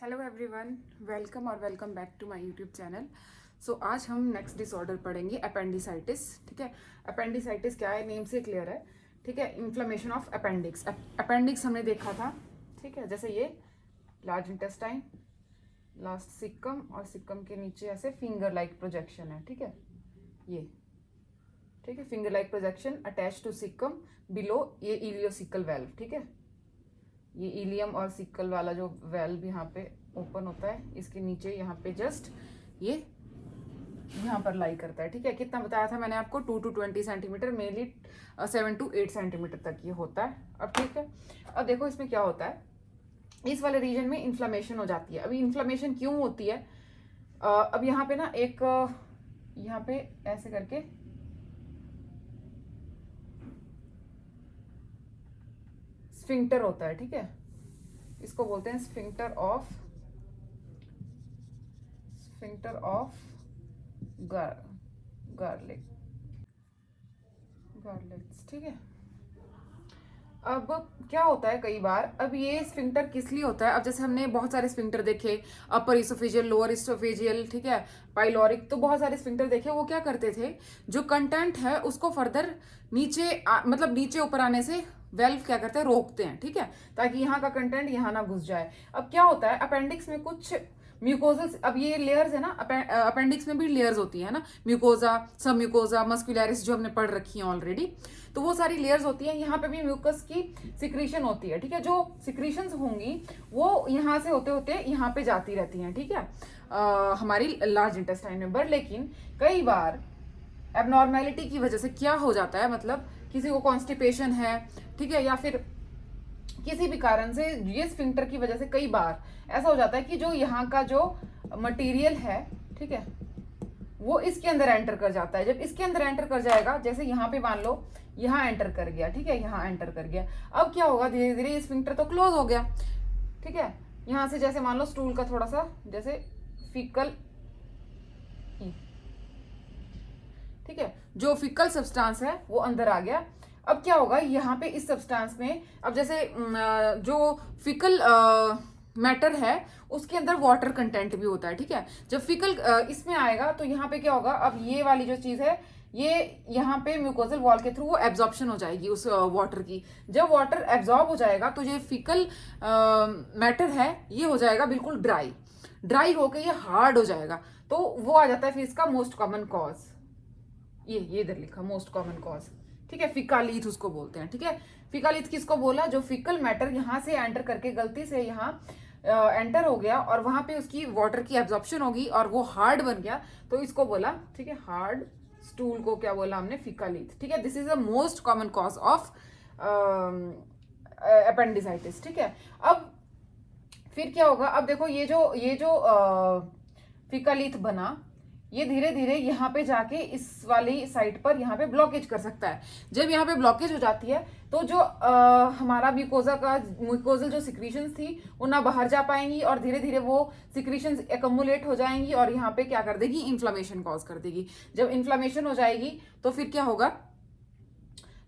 Hello everyone, welcome और welcome back to my YouTube channel. So आज हम next disorder पढ़ेंगे अपेंडिसाइटिस। ठीक है, अपेंडिसाइटिस क्या है, नेम से क्लियर है। ठीक है, इन्फ्लेमेशन ऑफ अपेंडिक्स। अपेंडिक्स हमने देखा था। ठीक है, जैसे ये लार्ज इंटेस्टाइन, लास्ट सिक्कम और सिक्कम के नीचे ऐसे फिंगर लाइक प्रोजेक्शन है। ठीक है, ये ठीक है, finger like projection attach to caecum, below ये इलियोसिकल वेल्व। ठीक है, ये इलियम और सिकल वाला जो वेल्व यहाँ पे ओपन होता है, इसके नीचे यहाँ पे जस्ट ये यहाँ पर लाई करता है। ठीक है, कितना बताया था मैंने आपको, 2 to 20 centimetre, mainly 7 to 8 centimetre तक ये होता है। अब ठीक है, अब देखो इसमें क्या होता है, इस वाले रीजन में इन्फ्लेमेशन हो जाती है। अभी इन्फ्लेमेशन क्यों होती है, अब यहाँ पे ना एक यहाँ पे ऐसे करके स्फिंक्टर होता है। ठीक है, इसको बोलते हैं स्फिंक्टर ऑफ गार्लिक गार्लिक्स। ठीक है, अब क्या होता है कई बार, अब ये स्फिंक्टर किस लिए होता है, अब जैसे हमने बहुत सारे स्फिंक्टर देखे, अपर इसोफेजियल, लोअर इसोफेजियल, ठीक है, पाइलोरिक, तो बहुत सारे स्फिंक्टर देखे। वो क्या करते थे, जो कंटेंट है उसको फर्दर नीचे मतलब नीचे ऊपर आने से वेल्व क्या करते हैं, रोकते हैं। ठीक है, ताकि यहाँ का कंटेंट यहाँ ना घुस जाए। अब क्या होता है, अपेंडिक्स में कुछ म्यूकोजल, अब ये लेयर्स है ना, अपेंडिक्स में भी लेयर्स होती है ना, म्यूकोजा, सब म्यूकोजा, मस्कुलरिस, जो हमने पढ़ रखी है ऑलरेडी, तो वो सारी लेयर्स होती हैं। यहाँ पे भी म्यूकस की सिक्रीशन होती है। ठीक है, जो सिक्रीशंस होंगी वो यहाँ से होते होते यहाँ पे जाती रहती हैं। ठीक है, हमारी लार्ज इंटेस्टाइन में। पर लेकिन कई बार एबनॉर्मेलिटी की वजह से क्या हो जाता है, मतलब किसी को कॉन्स्टिपेशन है, ठीक है, या फिर किसी भी कारण से ये स्फिंक्टर की वजह से कई बार ऐसा हो जाता है कि जो यहाँ का जो मटेरियल है, ठीक है, वो इसके अंदर एंटर कर जाता है। जब इसके अंदर एंटर कर जाएगा, जैसे यहाँ पे मान लो यहाँ एंटर कर गया, ठीक है, यहाँ एंटर कर गया, अब क्या होगा, धीरे धीरे ये स्फिंक्टर तो क्लोज हो गया। ठीक है, यहाँ से जैसे मान लो स्टूल का थोड़ा सा जैसे फिकल, ठीक है, जो फिकल सब्सटेंस है वो अंदर आ गया। अब क्या होगा, यहाँ पे इस सब्सटेंस में, अब जैसे जो फिकल मैटर है उसके अंदर वाटर कंटेंट भी होता है। ठीक है, जब फिकल इसमें आएगा तो यहाँ पे क्या होगा, अब ये वाली जो चीज है ये यहाँ पे म्यूकोजल वॉल के थ्रू वो एब्जॉर्प्शन हो जाएगी उस वाटर की। जब वाटर एब्जॉर्ब हो जाएगा तो ये फिकल मैटर है ये हो जाएगा बिल्कुल ड्राई होके ये हार्ड हो जाएगा। तो वो आ जाता है फिर इसका मोस्ट कॉमन कॉज, ये इधर लिखा मोस्ट कॉमन कॉज। ठीक है, फिकालीथ उसको बोलते हैं। ठीक है, फिकालीथ किसको बोला, जो फिकल मैटर यहाँ से एंटर करके गलती से यहाँ एंटर हो गया और वहां पे उसकी वाटर की एब्जॉर्प्शन होगी और वो हार्ड बन गया, तो इसको बोला। ठीक है, हार्ड स्टूल को क्या बोला हमने, फिकालीथ। ठीक है, this is the most common cause of appendicitis. ठीक है, अब फिर क्या होगा, अब देखो ये जो फिकालीथ बना, ये धीरे धीरे यहाँ पे जाके इस वाली साइड पर यहाँ पे ब्लॉकेज कर सकता है। जब यहाँ पे ब्लॉकेज हो जाती है तो जो हमारा म्यूकोजल जो सिक्रीशंस थी वो ना बाहर जा पाएंगी और धीरे धीरे वो सिक्रीशंस एकमुलेट हो जाएंगी और यहाँ पे क्या कर देगी, इन्फ्लामेशन कॉज कर देगी। जब इन्फ्लामेशन हो जाएगी तो फिर क्या होगा,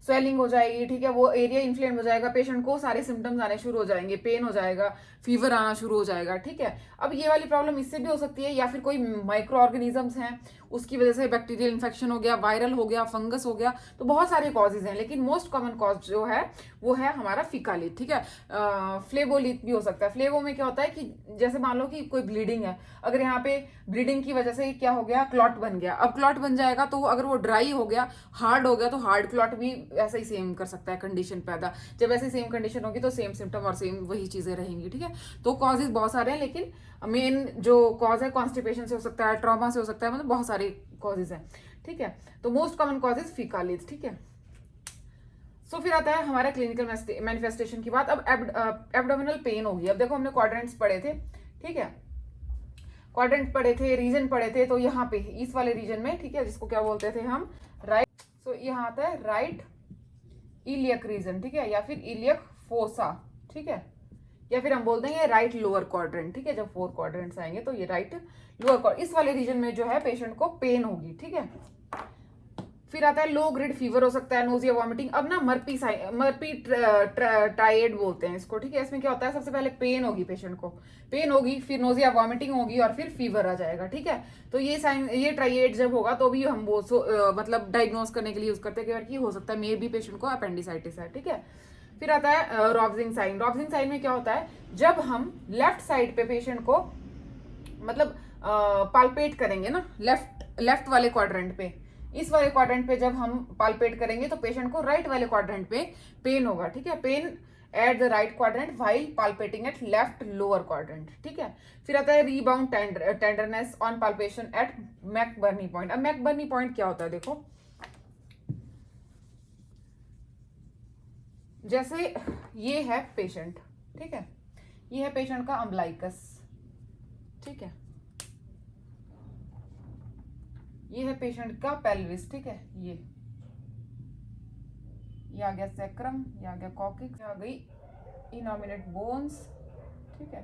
स्वेलिंग हो जाएगी। ठीक है, वो एरिया इन्फ्लेम हो जाएगा, पेशेंट को सारे सिम्टम्स आने शुरू हो जाएंगे, पेन हो जाएगा, फीवर आना शुरू हो जाएगा। ठीक है, अब ये वाली प्रॉब्लम इससे भी हो सकती है, या फिर कोई माइक्रो ऑर्गेनिजम्स हैं उसकी वजह से बैक्टीरियल इन्फेक्शन हो गया, वायरल हो गया, फंगस हो गया, तो बहुत सारे कॉजेज हैं। लेकिन मोस्ट कॉमन कॉज जो है वो है हमारा फिकालीथ। ठीक है, फ्लेबोलीथ भी हो सकता है। फ्लेवो में क्या होता है कि जैसे मान लो कि कोई ब्लीडिंग है, अगर यहाँ पे ब्लीडिंग की वजह से क्या हो गया, क्लॉट बन गया। अब क्लॉट बन जाएगा तो अगर वो ड्राई हो गया, हार्ड हो गया, तो हार्ड क्लॉट भी ऐसा ही सेम कर सकता है कंडीशन पैदा। जब ऐसे सेम कंडीशन होगी तो सेम सिम्टम और सेम वही चीजें रहेंगी। ठीक है, तो कॉजेज बहुत सारे हैं, लेकिन मेन जो कॉज है कॉन्स्टिपेशन से हो सकता है, ट्रॉमा से हो सकता है, मतलब बहुत सारे कॉजेज हैं। ठीक है, तो मोस्ट कॉमन कॉजेज फिकालीथ। ठीक है, सो फिर आता है हमारा क्लिनिकल मैनिफेस्टेशन की बात। अब एब्डोमिनल पेन होगी। अब देखो हमने क्वाड्रेंट्स पढ़े थे। ठीक है, क्वाड्रेंट पढ़े थे, रीजन पढ़े थे, तो यहाँ पे इस वाले रीजन में, ठीक है, जिसको क्या बोलते थे हम, राइट, सो यहाँ आता है राइट इलियक रीजन। ठीक है, या फिर इलियक फोसा। ठीक है, या फिर हम बोल देंगे राइट लोअर क्वाड्रेंट। ठीक है, जब 4 क्वाड्रेंट्स आएंगे तो ये राइट लोअर क्वाड्रेंट, इस वाले रीजन में जो है पेशेंट को पेन होगी। ठीक है, फिर आता है लो ग्रेड फीवर हो सकता है, नोजिया वॉमिटिंग। अब ना मर्पी ट्राइड बोलते हैं इसको, ठीक है। इसमें क्या होता है, सबसे पहले पेन होगी, पेशेंट को पेन होगी, फिर नोजिया वॉमिटिंग होगी और फिर फीवर आ जाएगा, ठीक है। तो ये साइन, ये ट्राइड जब होगा तो भी हम वो मतलब डायग्नोज करने के लिए यूज करते हैं कि हो सकता है मे भी पेशेंट को अपेंडिसाइटिस है, ठीक है। फिर आता है रॉब्जिंग साइन। रॉब्जिंग साइन में क्या होता है, जब हम लेफ्ट साइड पे पेशेंट को मतलब पाल्पेट करेंगे ना, लेफ्ट वाले क्वाड्रेंट पे, इस वाले क्वाड्रेंट पे जब हम पाल्पेट करेंगे तो पेशेंट को राइट वाले क्वाड्रेंट पे पेन होगा, ठीक है। Pain at the right quadrant while palpating at left lower quadrant, ठीक है। फिर आता है rebound tenderness on palpation at McBurney point. अब मैकबर्नी पॉइंट क्या होता है, देखो जैसे ये है पेशेंट, ठीक है, ये है पेशेंट का अम्बलाइकस, ठीक है, ये है पेशेंट का पेल्विस, ठीक है। ये आ गया सैक्रम, ये आ गया कॉक्सिक्स, आ गई इनॉमिनेट बोन्स, ठीक है,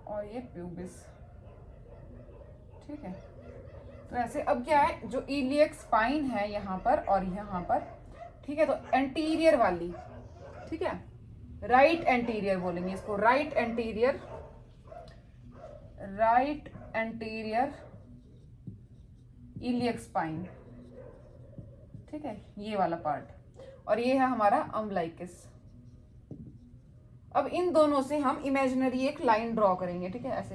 और ये प्यूबिस, ठीक है। तो ऐसे अब क्या है, जो इलियक स्पाइन है यहाँ पर और यहाँ पर, ठीक है, तो एंटीरियर वाली, ठीक है, राइट एंटीरियर बोलेंगे इसको, राइट एंटीरियर इलियक स्पाइन, ठीक है, ये वाला पार्ट, और ये है हमारा अम्बलाइकस। अब इन दोनों से हम इमेजिनरी एक लाइन ड्रॉ करेंगे, ठीक है, ऐसे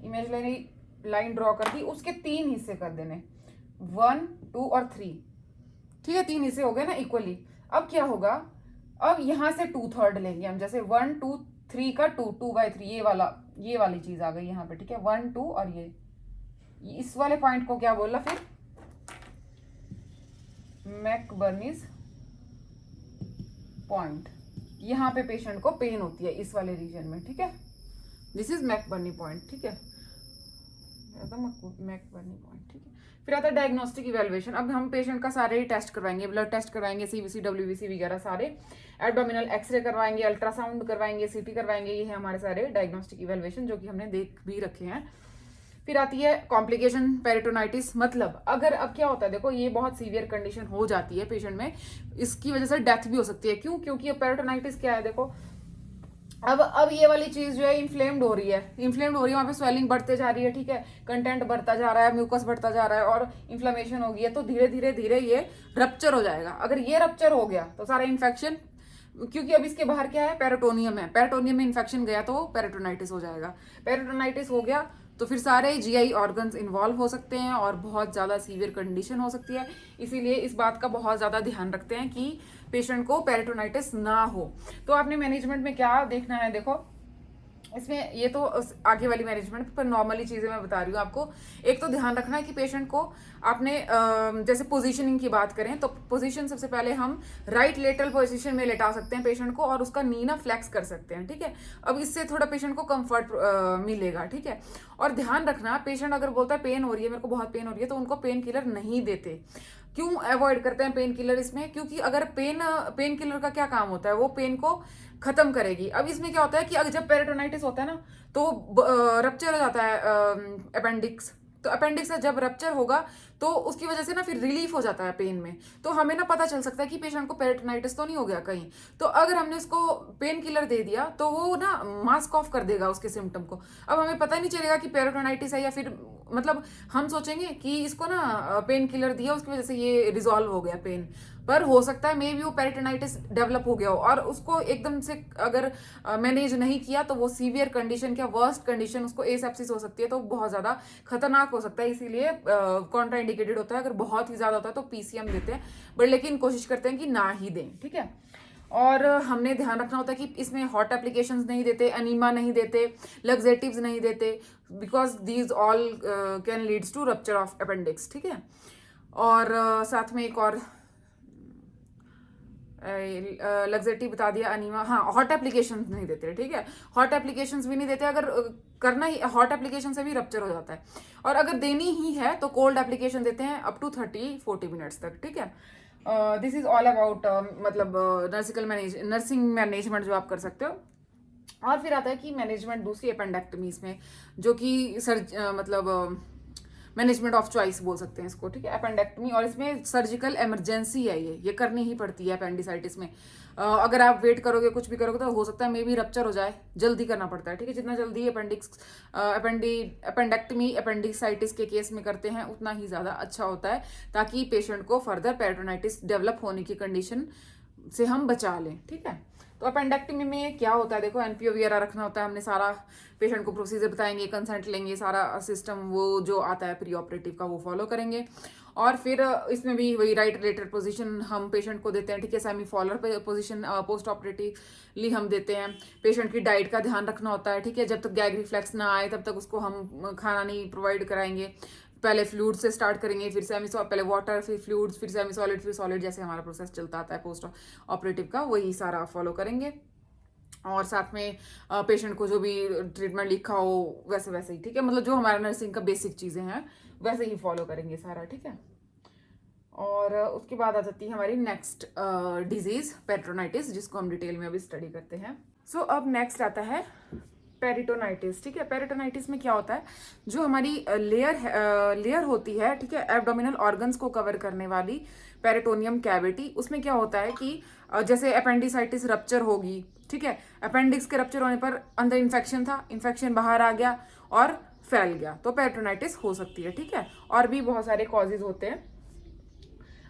इमेजिनरी लाइन ड्रॉ कर दी, उसके 3 हिस्से कर देने, 1, 2 और 3, ठीक है, 3 हिस्से हो गए ना इक्वली। अब क्या होगा, अब यहां से 2/3 लेंगे हम, जैसे 1, 2, 3 का 2/3, ये वाली चीज आ गई यहाँ पे, ठीक है, 1, 2 और ये इस वाले पॉइंट को क्या बोला फिर, मैकबर्नीज पॉइंट। यहाँ पे पेशेंट को पेन होती है इस वाले रीजन में, ठीक है, दिस इज मैकबर्नी पॉइंट, ठीक है, मैकबर्नी पॉइंट, ठीक है। फिर आता है डायग्नोस्टिक इवैल्यूएशन। अब हम पेशेंट का सारे ही टेस्ट करवाएंगे, ब्लड टेस्ट करवाएंगे, सीबीसी डब्ल्यूबीसी वगैरह सारे, एब्डोमिनल एक्सरे करवाएंगे, अल्ट्रासाउंड करवाएंगे, सीटी करवाएंगे, ये है हमारे सारे डायग्नोस्टिक इवैल्यूएशन जो कि हमने देख भी रखे हैं। फिर आती है कॉम्प्लिकेशन पेरिटोनाइटिस, मतलब अगर अब क्या होता है, देखो ये बहुत सीवियर कंडीशन हो जाती है पेशेंट में, इसकी वजह से डेथ भी हो सकती है। क्यों? क्योंकि अब पेरिटोनाइटिस क्या है, देखो अब ये वाली चीज जो है इन्फ्लेम्ड हो रही है, वहां पे स्वेलिंग बढ़ते जा रही है, ठीक है, कंटेंट बढ़ता जा रहा है, म्यूकस बढ़ता जा रहा है और इन्फ्लेमेशन हो गई है, तो धीरे धीरे धीरे ये रप्चर हो जाएगा। अगर ये रप्चर हो गया तो सारा इन्फेक्शन, क्योंकि अब इसके बाहर क्या है, पेरिटोनियम है, पेरिटोनियम में इन्फेक्शन गया तो पेरिटोनाइटिस हो जाएगा। पेरिटोनाइटिस हो गया तो फिर सारे जीआई ऑर्गन्स इन्वॉल्व हो सकते हैं और बहुत ज़्यादा सीवियर कंडीशन हो सकती है। इसीलिए इस बात का बहुत ज़्यादा ध्यान रखते हैं कि पेशेंट को पेरिटोनाइटिस ना हो। तो आपने मैनेजमेंट में क्या देखना है, देखो इसमें ये तो आगे वाली मैनेजमेंट पर नॉर्मली चीजें मैं बता रही हूँ आपको। एक तो ध्यान रखना है कि पेशेंट को आपने जैसे पोजीशनिंग की बात करें तो पोजीशन सबसे पहले हम राइट लेटरल पोजीशन में लेटा सकते हैं पेशेंट को और उसका नी ना फ्लेक्स कर सकते हैं, ठीक है। अब इससे थोड़ा पेशेंट को कंफर्ट मिलेगा, ठीक है। और ध्यान रखना, पेशेंट अगर बोलता है पेन हो रही है, मेरे को बहुत पेन हो रही है, तो उनको पेन किलर नहीं देते। क्यों अवॉइड करते हैं पेन किलर इसमें? क्योंकि अगर पेन किलर का क्या काम होता है, वो पेन को खत्म करेगी। अब इसमें क्या होता है कि अगर जब पेरिटोनाइटिस होता है ना तो रप्चर हो जाता है अपेंडिक्स, तो अपेंडिक्स का जब रप्चर होगा तो उसकी वजह से ना फिर रिलीफ हो जाता है पेन में, तो हमें ना पता चल सकता है कि पेशेंट को पेरिटोनाइटिस तो नहीं हो गया कहीं। तो अगर हमने उसको पेन किलर दे दिया तो वो ना मास्क ऑफ कर देगा उसके सिम्टम को। अब हमें पता नहीं चलेगा कि पेरिटोनाइटिस है या फिर मतलब हम सोचेंगे कि इसको ना पेन किलर दिया उसकी वजह से ये रिजॉल्व हो गया पेन, पर हो सकता है मे बी वो पेरिटोनाइटिस डेवलप हो गया हो और उसको एकदम से अगर मैनेज नहीं किया तो वो सीवियर कंडीशन क्या वर्स्ट कंडीशन, उसको एसेप्सिस हो सकती है, तो बहुत ज्यादा खतरनाक हो सकता है। इसीलिए कॉन्ट्रा इंडिकेटेड होता है, अगर बहुत ही ज्यादा होता है तो पीसीएम देते हैं, बट लेकिन कोशिश करते हैं कि ना ही दें, ठीक है। और हमने ध्यान रखना होता है कि इसमें हॉट एप्लीकेशंस नहीं देते, अनीमा नहीं देते, लग्जेटिव्स नहीं देते, because these all can leads to rupture of appendix, ठीक है। और साथ में एक और लग्जेटिव बता दिया, अनीमा, हाँ हॉट एप्लीकेशंस नहीं देते, ठीक है, हॉट एप्लीकेशंस भी नहीं देते। अगर करना ही हॉट एप्लीकेशन से भी रप्चर हो जाता है, और अगर देनी ही है तो कोल्ड एप्लीकेशन देते हैं अप टू 30-40 मिनट्स तक, ठीक है। दिस इज ऑल अबाउट मतलब नर्सिंग मैनेजमेंट जो आप कर सकते हो। और फिर आता है कि मैनेजमेंट दूसरी अपेंडेक्टमीज में, जो कि मतलब मैनेजमेंट ऑफ चॉइस बोल सकते हैं इसको, ठीक है, अपेंडेक्टमी। और इसमें सर्जिकल इमरजेंसी है, ये करनी ही पड़ती है अपेंडिसाइटिस में। अगर आप वेट करोगे, कुछ भी करोगे, तो हो सकता है मे बी रप्चर हो जाए, जल्दी करना पड़ता है, ठीक है। जितना जल्दी अपेंडेक्टमी अपेंडिसाइटिस के केस में करते हैं उतना ही ज़्यादा अच्छा होता है, ताकि पेशेंट को फर्दर पेरिटोनाइटिस डेवलप होने की कंडीशन से हम बचा लें, ठीक है। तो अपेंडेक्टमी में क्या होता है, देखो एनपीओ वगैरह रखना होता है, हमने सारा पेशेंट को प्रोसीजर बताएंगे, कंसेंट लेंगे, सारा सिस्टम वो जो आता है प्री ऑपरेटिव का वो फॉलो करेंगे। और फिर इसमें भी वही राइट रिलेटेड पोजीशन हम पेशेंट को देते हैं, ठीक है। Semi follower position post operatively हम देते हैं। पेशेंट की डाइट का ध्यान रखना होता है, ठीक है। जब तक गैग रिफ्लेक्स ना आए तब तक उसको हम खाना नहीं प्रोवाइड कराएंगे। पहले फ्लूइड से स्टार्ट करेंगे, फिर पहले वाटर, फिर फ्लूइड्स, फिर सेमी सॉलिड, फिर सॉलिड, जैसे हमारा प्रोसेस चलता आता है पोस्ट ऑपरेटिव का, वही सारा फॉलो करेंगे। और साथ में पेशेंट को जो भी ट्रीटमेंट लिखा हो वैसे वैसे ही, ठीक है। मतलब जो हमारा नर्सिंग का बेसिक चीज़ें हैं वैसे ही फॉलो करेंगे सारा, ठीक है। और उसके बाद आ जाती है हमारी नेक्स्ट डिजीज पेरिटोनाइटिस, जिसको हम डिटेल में अभी स्टडी करते हैं। सो अब नेक्स्ट आता है पेरिटोनाइटिस, ठीक है। पेरिटोनाइटिस में क्या होता है, जो हमारी लेयर होती है, ठीक है, एब्डोमिनल ऑर्गन्स को कवर करने वाली पेरिटोनियम कैविटी, उसमें क्या होता है कि जैसे अपेंडिसाइटिस रप्चर होगी, ठीक है। अपेंडिक्स के रप्चर होने पर अंदर इन्फेक्शन था, इन्फेक्शन बाहर आ गया और फैल गया, तो पेरिटोनाइटिस हो सकती है, ठीक है। और भी बहुत सारे कॉजेज होते हैं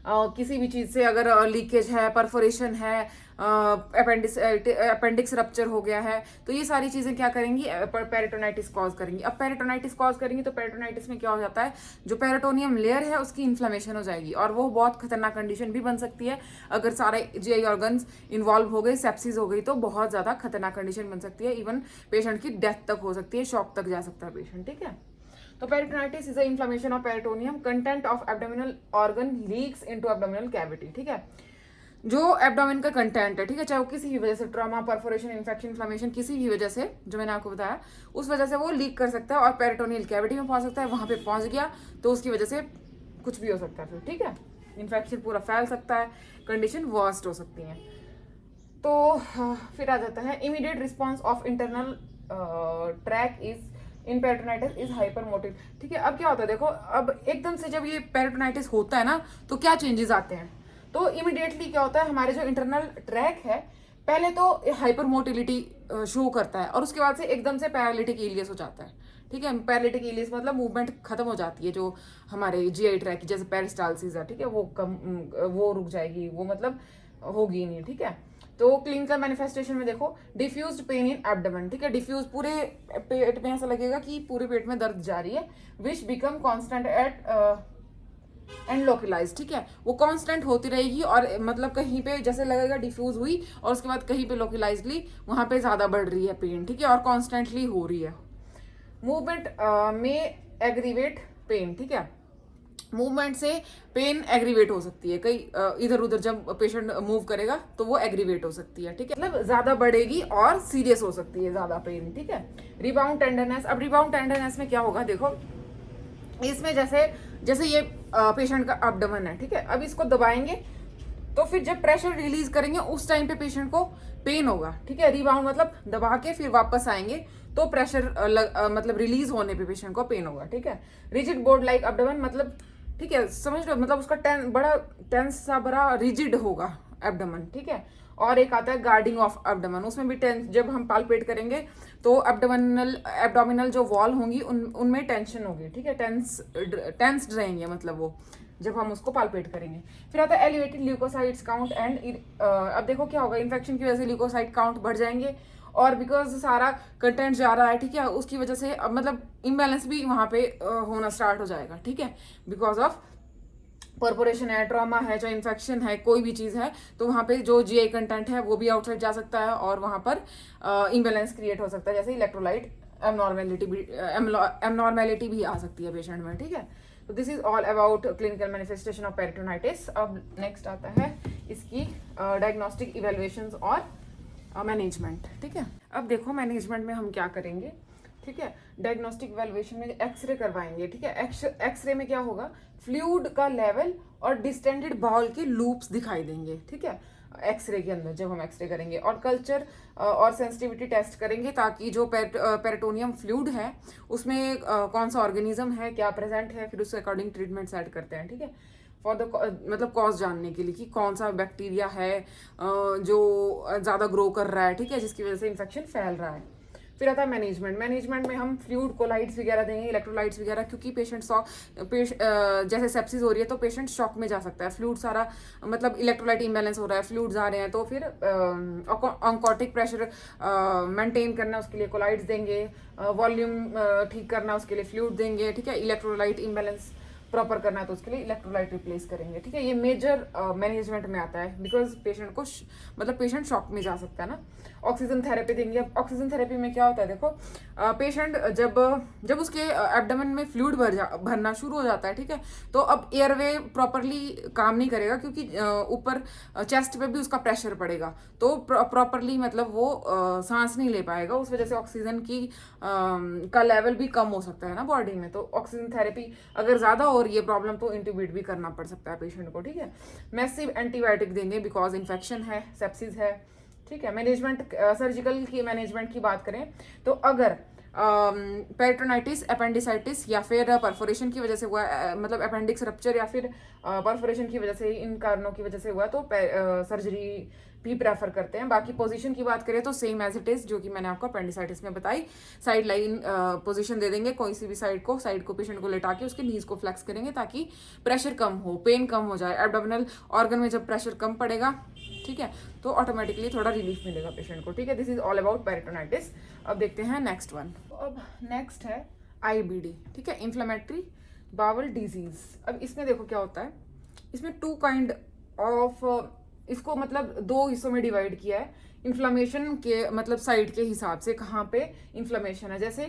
किसी भी चीज़ से, अगर लीकेज है, परफोरेशन है, अपेंडिक्स रप्चर हो गया है, तो ये सारी चीज़ें क्या करेंगी, पेरिटोनाइटिस कॉज करेंगी। अब पेरिटोनाइटिस कॉज करेंगी तो पेरिटोनाइटिस में क्या हो जाता है, जो पेरिटोनियम लेयर है उसकी इन्फ्लेमेशन हो जाएगी, और वो बहुत खतरनाक कंडीशन भी बन सकती है। अगर सारे जीआई ऑर्गन्स इन्वॉल्व हो गए, सेप्सिस हो गई, तो बहुत ज़्यादा खतरनाक कंडीशन बन सकती है। इवन पेशेंट की डेथ तक हो सकती है, शॉक तक जा सकता है पेशेंट, ठीक है। तो peritonitis is a inflammation of peritoneum, content of abdominal organ leaks into abdominal cavity, ठीक है। जो एब्डोमिन का कंटेंट है, ठीक है, चाहे वो किसी भी वजह से, ट्रॉमा, परफोरेशन, इन्फेक्शन, इन्फ्लेमेशन, किसी भी वजह से, जो मैंने आपको बताया, उस वजह से वो लीक कर सकता है और पेरिटोनियल कैविटी में पहुंच सकता है। वहां पे पहुंच गया तो उसकी वजह से कुछ भी हो सकता है फिर, ठीक है। इन्फेक्शन पूरा फैल सकता है, कंडीशन वर्स्ट हो सकती है। तो फिर आ जाता है immediate response of internal track is in peritonitis is hypermotive, ठीक है। अब क्या होता है, देखो अब एकदम से जब ये पेरिटोनाइटिस होता है ना, तो क्या चेंजेस आते हैं, तो इमिडिएटली क्या होता है, हमारे जो इंटरनल ट्रैक है पहले तो हाइपर मोटिलिटी शो करता है, और उसके बाद से एकदम से पैरालिटिक इलियस हो जाता है, ठीक है। पैरालिटिक इलियस मतलब मूवमेंट खत्म हो जाती है, जो हमारे जीआई ट्रैक की, जैसे पेरिस्टालसिस है, ठीक है, वो रुक जाएगी, वो मतलब होगी नहीं, ठीक है। तो क्लिनिकल मैनिफेस्टेशन में देखो, डिफ्यूज्ड पेन इन एब्डोमेन, ठीक है, डिफ्यूज पूरे पेट में, ऐसा लगेगा कि पूरे पेट में दर्द जा रही है, विच become constant at and localise, ठीक है, वो कांस्टेंट होती रहेगी, और मतलब कहीं पे जैसे लगेगा डिफ्यूज हुई और उसके बाद कहीं पे लोकलाइजली वहां पे ज्यादा बढ़ रही है पेन, ठीक है, और कॉन्स्टेंटली हो रही है। मूवमेंट में एग्रीवेट पेन, ठीक है, मूवमेंट से पेन एग्रीवेट हो सकती है, कई इधर उधर जब पेशेंट मूव करेगा तो वो एग्रीवेट हो सकती है, ठीक है, मतलब ज्यादा बढ़ेगी और सीरियस हो सकती है ज्यादा पेन, ठीक है। रिबाउंड टेंडरनेस, अब रिबाउंड टेंडरनेस में क्या होगा, देखो इसमें जैसे ये पेशेंट का एब्डोमेन है, ठीक है, अब इसको दबाएंगे तो फिर जब प्रेशर रिलीज करेंगे उस टाइम पे पेशेंट को पेन होगा, ठीक है। रिबाउंड मतलब दबा के फिर वापस आएंगे तो प्रेशर मतलब रिलीज होने पे पेशेंट को पेन होगा, ठीक है। रिजिड बोर्ड लाइक एब्डोमेन मतलब, ठीक है, समझ लो, मतलब उसका बड़ा टेंस सा बड़ा रिजिड होगा एब्डोमेन, ठीक है। और एक आता है गार्डिंग ऑफ एब्डोमेन, उसमें भी टेंस, जब हम पाल्पेट करेंगे तो एब्डोमिनल जो वॉल होंगी उनमें टेंशन होगी, ठीक है, टेंस्ड रहेंगे, मतलब वो जब हम उसको पाल्पेट करेंगे। फिर आता है एलिवेटेड ल्यूकोसाइट्स काउंट एंड, अब देखो क्या होगा, इन्फेक्शन की वजह से ल्यूकोसाइट काउंट बढ़ जाएंगे, और बिकॉज सारा कंटेंट जा रहा है, ठीक है, उसकी वजह से अब मतलब इम्बैलेंस भी वहां पे होना स्टार्ट हो जाएगा, ठीक है, बिकॉज ऑफ परपोरेशन है, ट्रॉमा है, जो इन्फेक्शन है, कोई भी चीज़ है, तो वहाँ पे जो जीआई कंटेंट है वो भी आउटसाइड जा सकता है, और वहाँ पर इम्बैलेंस क्रिएट हो सकता है, जैसे इलेक्ट्रोलाइट एबनॉर्मेलिटी भी आ सकती है पेशेंट में, ठीक है। तो this is all about clinical manifestation of peritonitis. अब नेक्स्ट आता है इसकी डायग्नोस्टिक इवेल्युएशंस और मैनेजमेंट, ठीक है। अब देखो मैनेजमेंट में हम क्या करेंगे, ठीक है, डायग्नोस्टिक इवैल्यूएशन में एक्सरे करवाएंगे, ठीक है। एक्सरे में क्या होगा, फ्लूइड का लेवल और डिस्टेंडेड बाउल के लूप्स दिखाई देंगे, ठीक है। एक्सरे के अंदर, जब हम एक्सरे करेंगे, और कल्चर और सेंसिटिविटी टेस्ट करेंगे ताकि जो पेरिटोनियम फ्लूइड है उसमें कौन सा ऑर्गेनिज्म है, क्या प्रेजेंट है, फिर उसके अकॉर्डिंग ट्रीटमेंट सेट करते हैं, ठीक है। फॉर द मतलब कॉज जानने के लिए कि कौन सा बैक्टीरिया है जो ज़्यादा ग्रो कर रहा है, ठीक है, जिसकी वजह से इन्फेक्शन फैल रहा है। फिर आता है मैनेजमेंट। मैनेजमेंट में हम फ्लूइड कोलाइड्स वगैरह देंगे, इलेक्ट्रोलाइट्स वगैरह, क्योंकि जैसे सेप्सिस हो रही है तो पेशेंट शॉक में जा सकता है। फ्लूइड सारा मतलब इलेक्ट्रोलाइट इम्बैलेंस हो रहा है, फ्लूइड्स आ रहे हैं, तो फिर ऑन्कोटिक प्रेशर मेंटेन करना उसके लिए कोलाइड्स देंगे, वॉल्यूम ठीक करना उसके लिए फ्लूइड देंगे, ठीक है। इलेक्ट्रोलाइट इम्बैलेंस प्रॉपर करना है तो उसके लिए इलेक्ट्रोलाइट रिप्लेस करेंगे, ठीक है। ये मेजर मैनेजमेंट में आता है, बिकॉज पेशेंट को मतलब पेशेंट शॉक में जा सकता है ना। ऑक्सीजन थेरेपी देंगे। अब ऑक्सीजन थेरेपी में क्या होता है, देखो पेशेंट जब उसके एब्डोमेन में फ्लूइड भरना शुरू हो जाता है, ठीक है, तो अब एयरवे प्रॉपरली काम नहीं करेगा, क्योंकि ऊपर चेस्ट पे भी उसका प्रेशर पड़ेगा, तो प्रॉपरली मतलब वो सांस नहीं ले पाएगा, उस वजह से ऑक्सीजन की का लेवल भी कम हो सकता है ना बॉडी में। तो ऑक्सीजन थेरेपी अगर ज़्यादा हो रही है प्रॉब्लम तो इंट्यूबेट भी करना पड़ सकता है पेशेंट को, ठीक है। मैसिव एंटीबायोटिक देंगे बिकॉज इन्फेक्शन है, सेप्सिस है, ठीक है। मैनेजमेंट, सर्जिकल की मैनेजमेंट की बात करें तो अगर पेरिटोनाइटिस, अपेंडिसाइटिस या फिर परफोरेशन की वजह से हुआ, मतलब अपेंडिक्स रप्चर या फिर परफोरेशन की वजह से, इन कारणों की वजह से हुआ, तो सर्जरी भी प्रेफर करते हैं। बाकी पोजीशन की बात करें तो सेम एज इट इज जो कि मैंने आपको अपेंडिसाइटिस में बताई, साइड लाइन पोजीशन दे देंगे, कोई सी भी साइड को पेशेंट को लेटा के उसके नीज को फ्लेक्स करेंगे ताकि प्रेशर कम हो, पेन कम हो जाए। एब्डोमिनल ऑर्गन में जब प्रेशर कम पड़ेगा, ठीक है, तो ऑटोमेटिकली थोड़ा रिलीफ मिलेगा पेशेंट को, ठीक है। This is all about peritonitis. अब देखते हैं नेक्स्ट वन। तो अब नेक्स्ट है आईबीडी, ठीक है, इन्फ्लेमेटरी बावल डिजीज। अब इसमें देखो क्या होता है, इसमें 2 काइंड ऑफ, इसको मतलब 2 हिस्सों में डिवाइड किया है इन्फ्लेमेशन के मतलब साइड के हिसाब से, कहाँ पे इन्फ्लेमेशन है। जैसे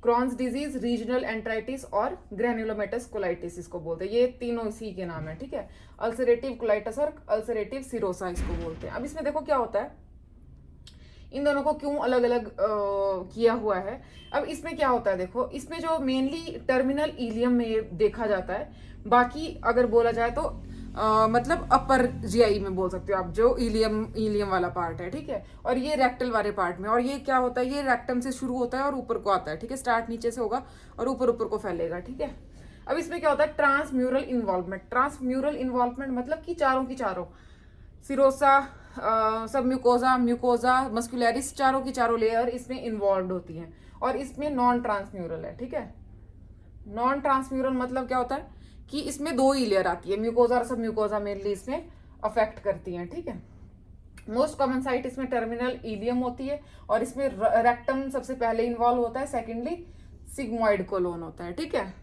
क्रॉन्स डिजीज, रीजनल एंट्राइटिस और ग्रेन्युलोमेटस कोलाइटिस इसको बोलते हैं। ये तीनों इसी के नाम है, ठीक है। अल्सरेटिव कोलाइटिस और अल्सरेटिव सिरोसा इसको बोलते हैं। अब इसमें देखो क्या होता है, इन दोनों को क्यों अलग अलग किया हुआ है। अब इसमें क्या होता है, देखो इसमें जो मेनली टर्मिनल इलियम में देखा जाता है, बाकी अगर बोला जाए तो मतलब अपर जीआई में बोल सकते हो आप, जो इलियम वाला पार्ट है, ठीक है, और ये रेक्टल वाले पार्ट में। और ये क्या होता है, ये रेक्टम से शुरू होता है और ऊपर को आता है, ठीक है, स्टार्ट नीचे से होगा और ऊपर को फैलेगा, ठीक है। अब इसमें क्या होता है, ट्रांसम्यूरल इन्वॉल्वमेंट। ट्रांसम्यूरल इन्वॉल्वमेंट मतलब कि चारों की चारों, सिरोसा, सब म्यूकोजा, मस्कुलरिस, चारों की चारों लेयर इसमें इन्वॉल्व होती हैं। और इसमें नॉन ट्रांसम्यूरल है, ठीक है। नॉन ट्रांसम्यूरल मतलब क्या होता है कि इसमें 2 ही लेयर आती है, म्यूकोजा और सब म्यूकोजा मेनली इसमें अफेक्ट करती हैं, ठीक है। मोस्ट कॉमन साइट इसमें टर्मिनल इलियम होती है, और इसमें रेक्टम सबसे पहले इन्वॉल्व होता है, सेकेंडली सिग्मोइड कोलोन होता है, ठीक है।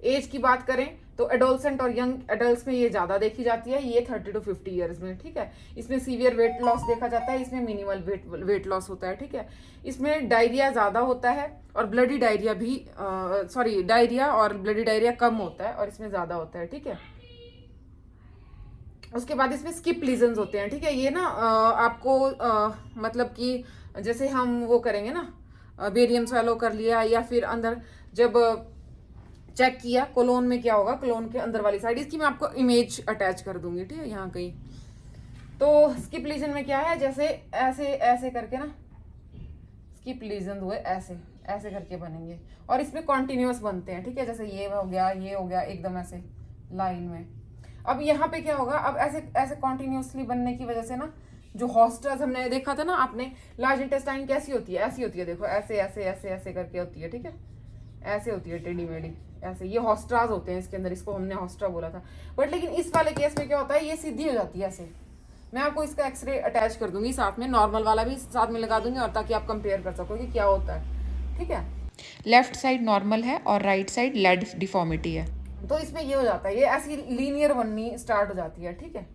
एज की बात करें तो एडोलसेंट और यंग एडल्ट में ये ज्यादा देखी जाती है, ये 30 to 50 ईयर्स में, ठीक है। इसमें सीवियर वेट लॉस देखा जाता है, इसमें मिनिमल वेट लॉस होता है, ठीक है। इसमें डायरिया ज्यादा होता है और ब्लडी डायरिया भी डायरिया और ब्लडी डायरिया कम होता है और इसमें ज्यादा होता है, ठीक है। उसके बाद इसमें स्किप लीजन्स होते हैं, ठीक है। ये ना आपको मतलब कि जैसे हम वो करेंगे ना, बेरियम स्वैलो कर लिया या फिर अंदर जब चेक किया कोलोन में क्या होगा, कोलोन के अंदर वाली साइड, इसकी मैं आपको इमेज अटैच कर दूंगी, ठीक है, यहाँ कहीं। तो स्किप लीजन में क्या है, जैसे ऐसे ऐसे करके ना स्किप लीजन हुए, ऐसे ऐसे करके बनेंगे और इसमें कॉन्टिन्यूस बनते हैं, ठीक है। जैसे ये हो गया एकदम ऐसे लाइन में। अब यहाँ पे क्या होगा, अब ऐसे ऐसे कॉन्टिन्यूसली बनने की वजह से ना, जो हॉस्टर्स हमने देखा था ना आपने, लार्ज इंटेस्टाइन कैसी होती है, ऐसी होती है, देखो ऐसे ऐसे ऐसे ऐसे करके होती है, ठीक है, ऐसे होती है टेढ़ी मेढ़ी ऐसे। ये हॉस्ट्राज होते हैं इसके अंदर, इसको हमने हॉस्ट्रा बोला था। बट लेकिन इस वाले केस में क्या होता है, ये सीधी हो जाती है ऐसे। मैं आपको इसका एक्सरे अटैच कर दूंगी साथ में, नॉर्मल वाला भी साथ में लगा दूंगी, और ताकि आप कंपेयर कर सको कि क्या होता है, ठीक है। लेफ्ट साइड नॉर्मल है और राइट साइड लेड डिफॉर्मिटी है। तो इसमें ये हो जाता है, ये ऐसी लीनियर बननी स्टार्ट हो जाती है, ठीक है।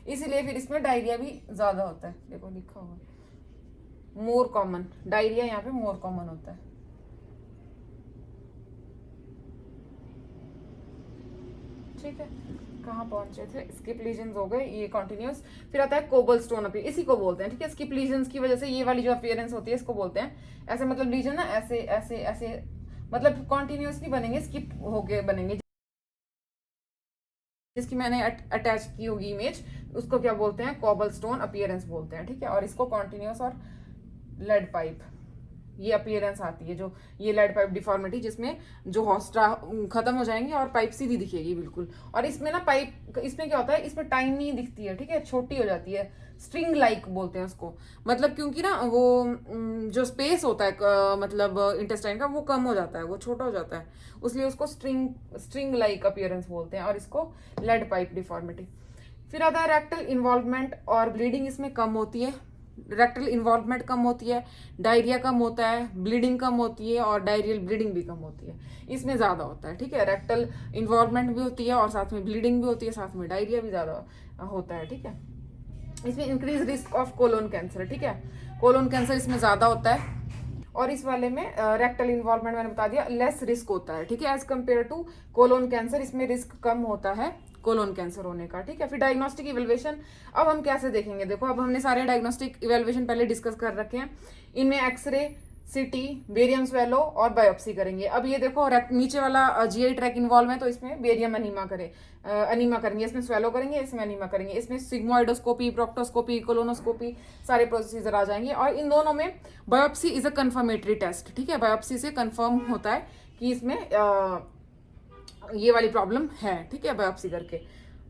इसीलिए फिर इसमें डायरिया भी ज्यादा होता है, देखो लिखा हुआ मोर कॉमन, डायरिया यहाँ पे मोर कॉमन होता है, ठीक है। कहाँ पहुंचे थे, स्किप लीजन्स हो गए, ये कॉन्टिन्यूस। फिर आता है कोबल स्टोन अपीयर, इसी को बोलते हैं, ठीक है। स्किप लीजन्स की वजह से ये वाली जो अपीयरेंस होती है इसको बोलते हैं ऐसे, मतलब लीजन ना ऐसे ऐसे ऐसे मतलब कॉन्टिन्यूसली बनेंगे, स्किप होके बनेंगे, जिसकी मैंने अटैच की होगी इमेज, उसको क्या बोलते हैं, कॉबलस्टोन अपीयरेंस बोलते हैं, ठीक है। और इसको कॉन्टिन्यूस और लेड पाइप, ये अपीयरेंस आती है, जो ये लेड पाइप डिफॉर्मिटी, जिसमें जो हॉस्टा खत्म हो जाएंगे और पाइप सीधी दिखेगी बिल्कुल। और इसमें ना पाइप, इसमें क्या होता है, इसमें टाइनी दिखती है, ठीक है, छोटी हो जाती है, स्ट्रिंग लाइक बोलते हैं उसको, मतलब क्योंकि ना वो जो स्पेस होता है मतलब इंटेस्टाइन का, वो कम हो जाता है, वो छोटा हो जाता है, इसलिए उसको स्ट्रिंग लाइक अपीयरेंस बोलते हैं, और इसको लेड पाइप डिफॉर्मिटी। फिर आता है रेक्टल इन्वॉल्वमेंट और ब्लीडिंग इसमें कम होती है, रेक्टल इन्वॉल्वमेंट कम होती है, डायरिया कम होता है, ब्लीडिंग कम होती है, और डायरियल ब्लीडिंग भी कम होती है, इसमें ज़्यादा होता है, ठीक है। रेक्टल इन्वॉल्वमेंट भी होती है और साथ में ब्लीडिंग भी होती है, साथ में डायरिया भी ज़्यादा होता है, ठीक है। इसमें increase risk of colon cancer, ठीक है, कोलोन कैंसर इसमें ज़्यादा होता है। और इस वाले में रेक्टल इन्वॉल्वमेंट मैंने बता दिया, लेस रिस्क होता है, ठीक है, as compare to colon cancer, इसमें रिस्क कम होता है कोलोन कैंसर होने का, ठीक है। फिर डायग्नोस्टिक इवेल्युएशन, अब हम कैसे देखेंगे, देखो अब हमने सारे डायग्नोस्टिक इवेल्युएशन पहले डिस्कस कर रखे हैं, इनमें एक्सरे, सिटी, बेरियम स्वेलो और बायोप्सी करेंगे। अब ये देखो नीचे वाला जीआई ट्रैक इन्वॉल्व है, तो इसमें बेरियम अनीमा अनीमा करेंगे, इसमें स्वेलो करेंगे, इसमें अनीमा करेंगे, इसमें सिग्मोइडोस्कोपी, प्रोक्टोस्कोपी, कोलोनोस्कोपी, सारे प्रोसीजर आ जाएंगे। और इन दोनों में biopsy is a confirmatory test, ठीक है, बायोप्सी से कंफर्म होता है कि इसमें ये वाली प्रॉब्लम है, ठीक है, बायोप्सी करके।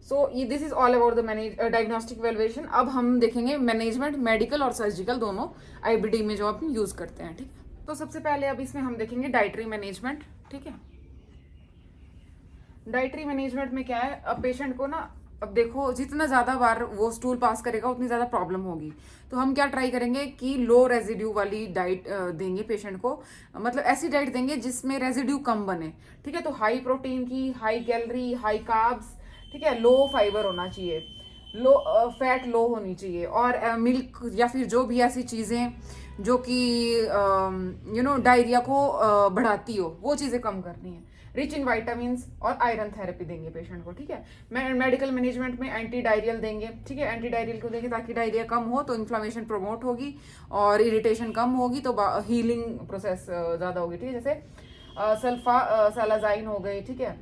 So this is all about the diagnostic valuation. अब हम देखेंगे मैनेजमेंट, मेडिकल और सर्जिकल दोनों आईबीडी में जो हम यूज करते हैं, ठीक है। तो सबसे पहले अब इसमें हम देखेंगे डाइटरी मैनेजमेंट, ठीक है। डाइटरी मैनेजमेंट में क्या है, अब पेशेंट को ना, अब देखो जितना ज़्यादा बार वो स्टूल पास करेगा उतनी ज़्यादा प्रॉब्लम होगी, तो हम क्या ट्राई करेंगे कि लो रेजिड्यू वाली डाइट देंगे पेशेंट को, मतलब ऐसी डाइट देंगे जिसमें रेजिड्यू कम बने, ठीक है। तो हाई प्रोटीन की, हाई कैलोरी, हाई कार्ब्स, ठीक है, लो फाइबर होना चाहिए, लो फैट लो होनी चाहिए, और मिल्क या फिर जो भी ऐसी चीज़ें जो कि डायरिया को बढ़ाती हो, वो चीज़ें कम करनी है। रिच इन वाइटामिन और आयरन थेरेपी देंगे पेशेंट को, ठीक है। मेडिकल मैनेजमेंट में एंटी डायरियल देंगे, ठीक है, एंटी डायरियल को देंगे ताकि डायरिया कम हो तो इन्फ्लामेशन प्रमोट होगी और इरिटेशन कम होगी, तो हीलिंग प्रोसेस ज़्यादा होगी, ठीक है। जैसे सल्फा सैलाजाइन हो गई, ठीक है,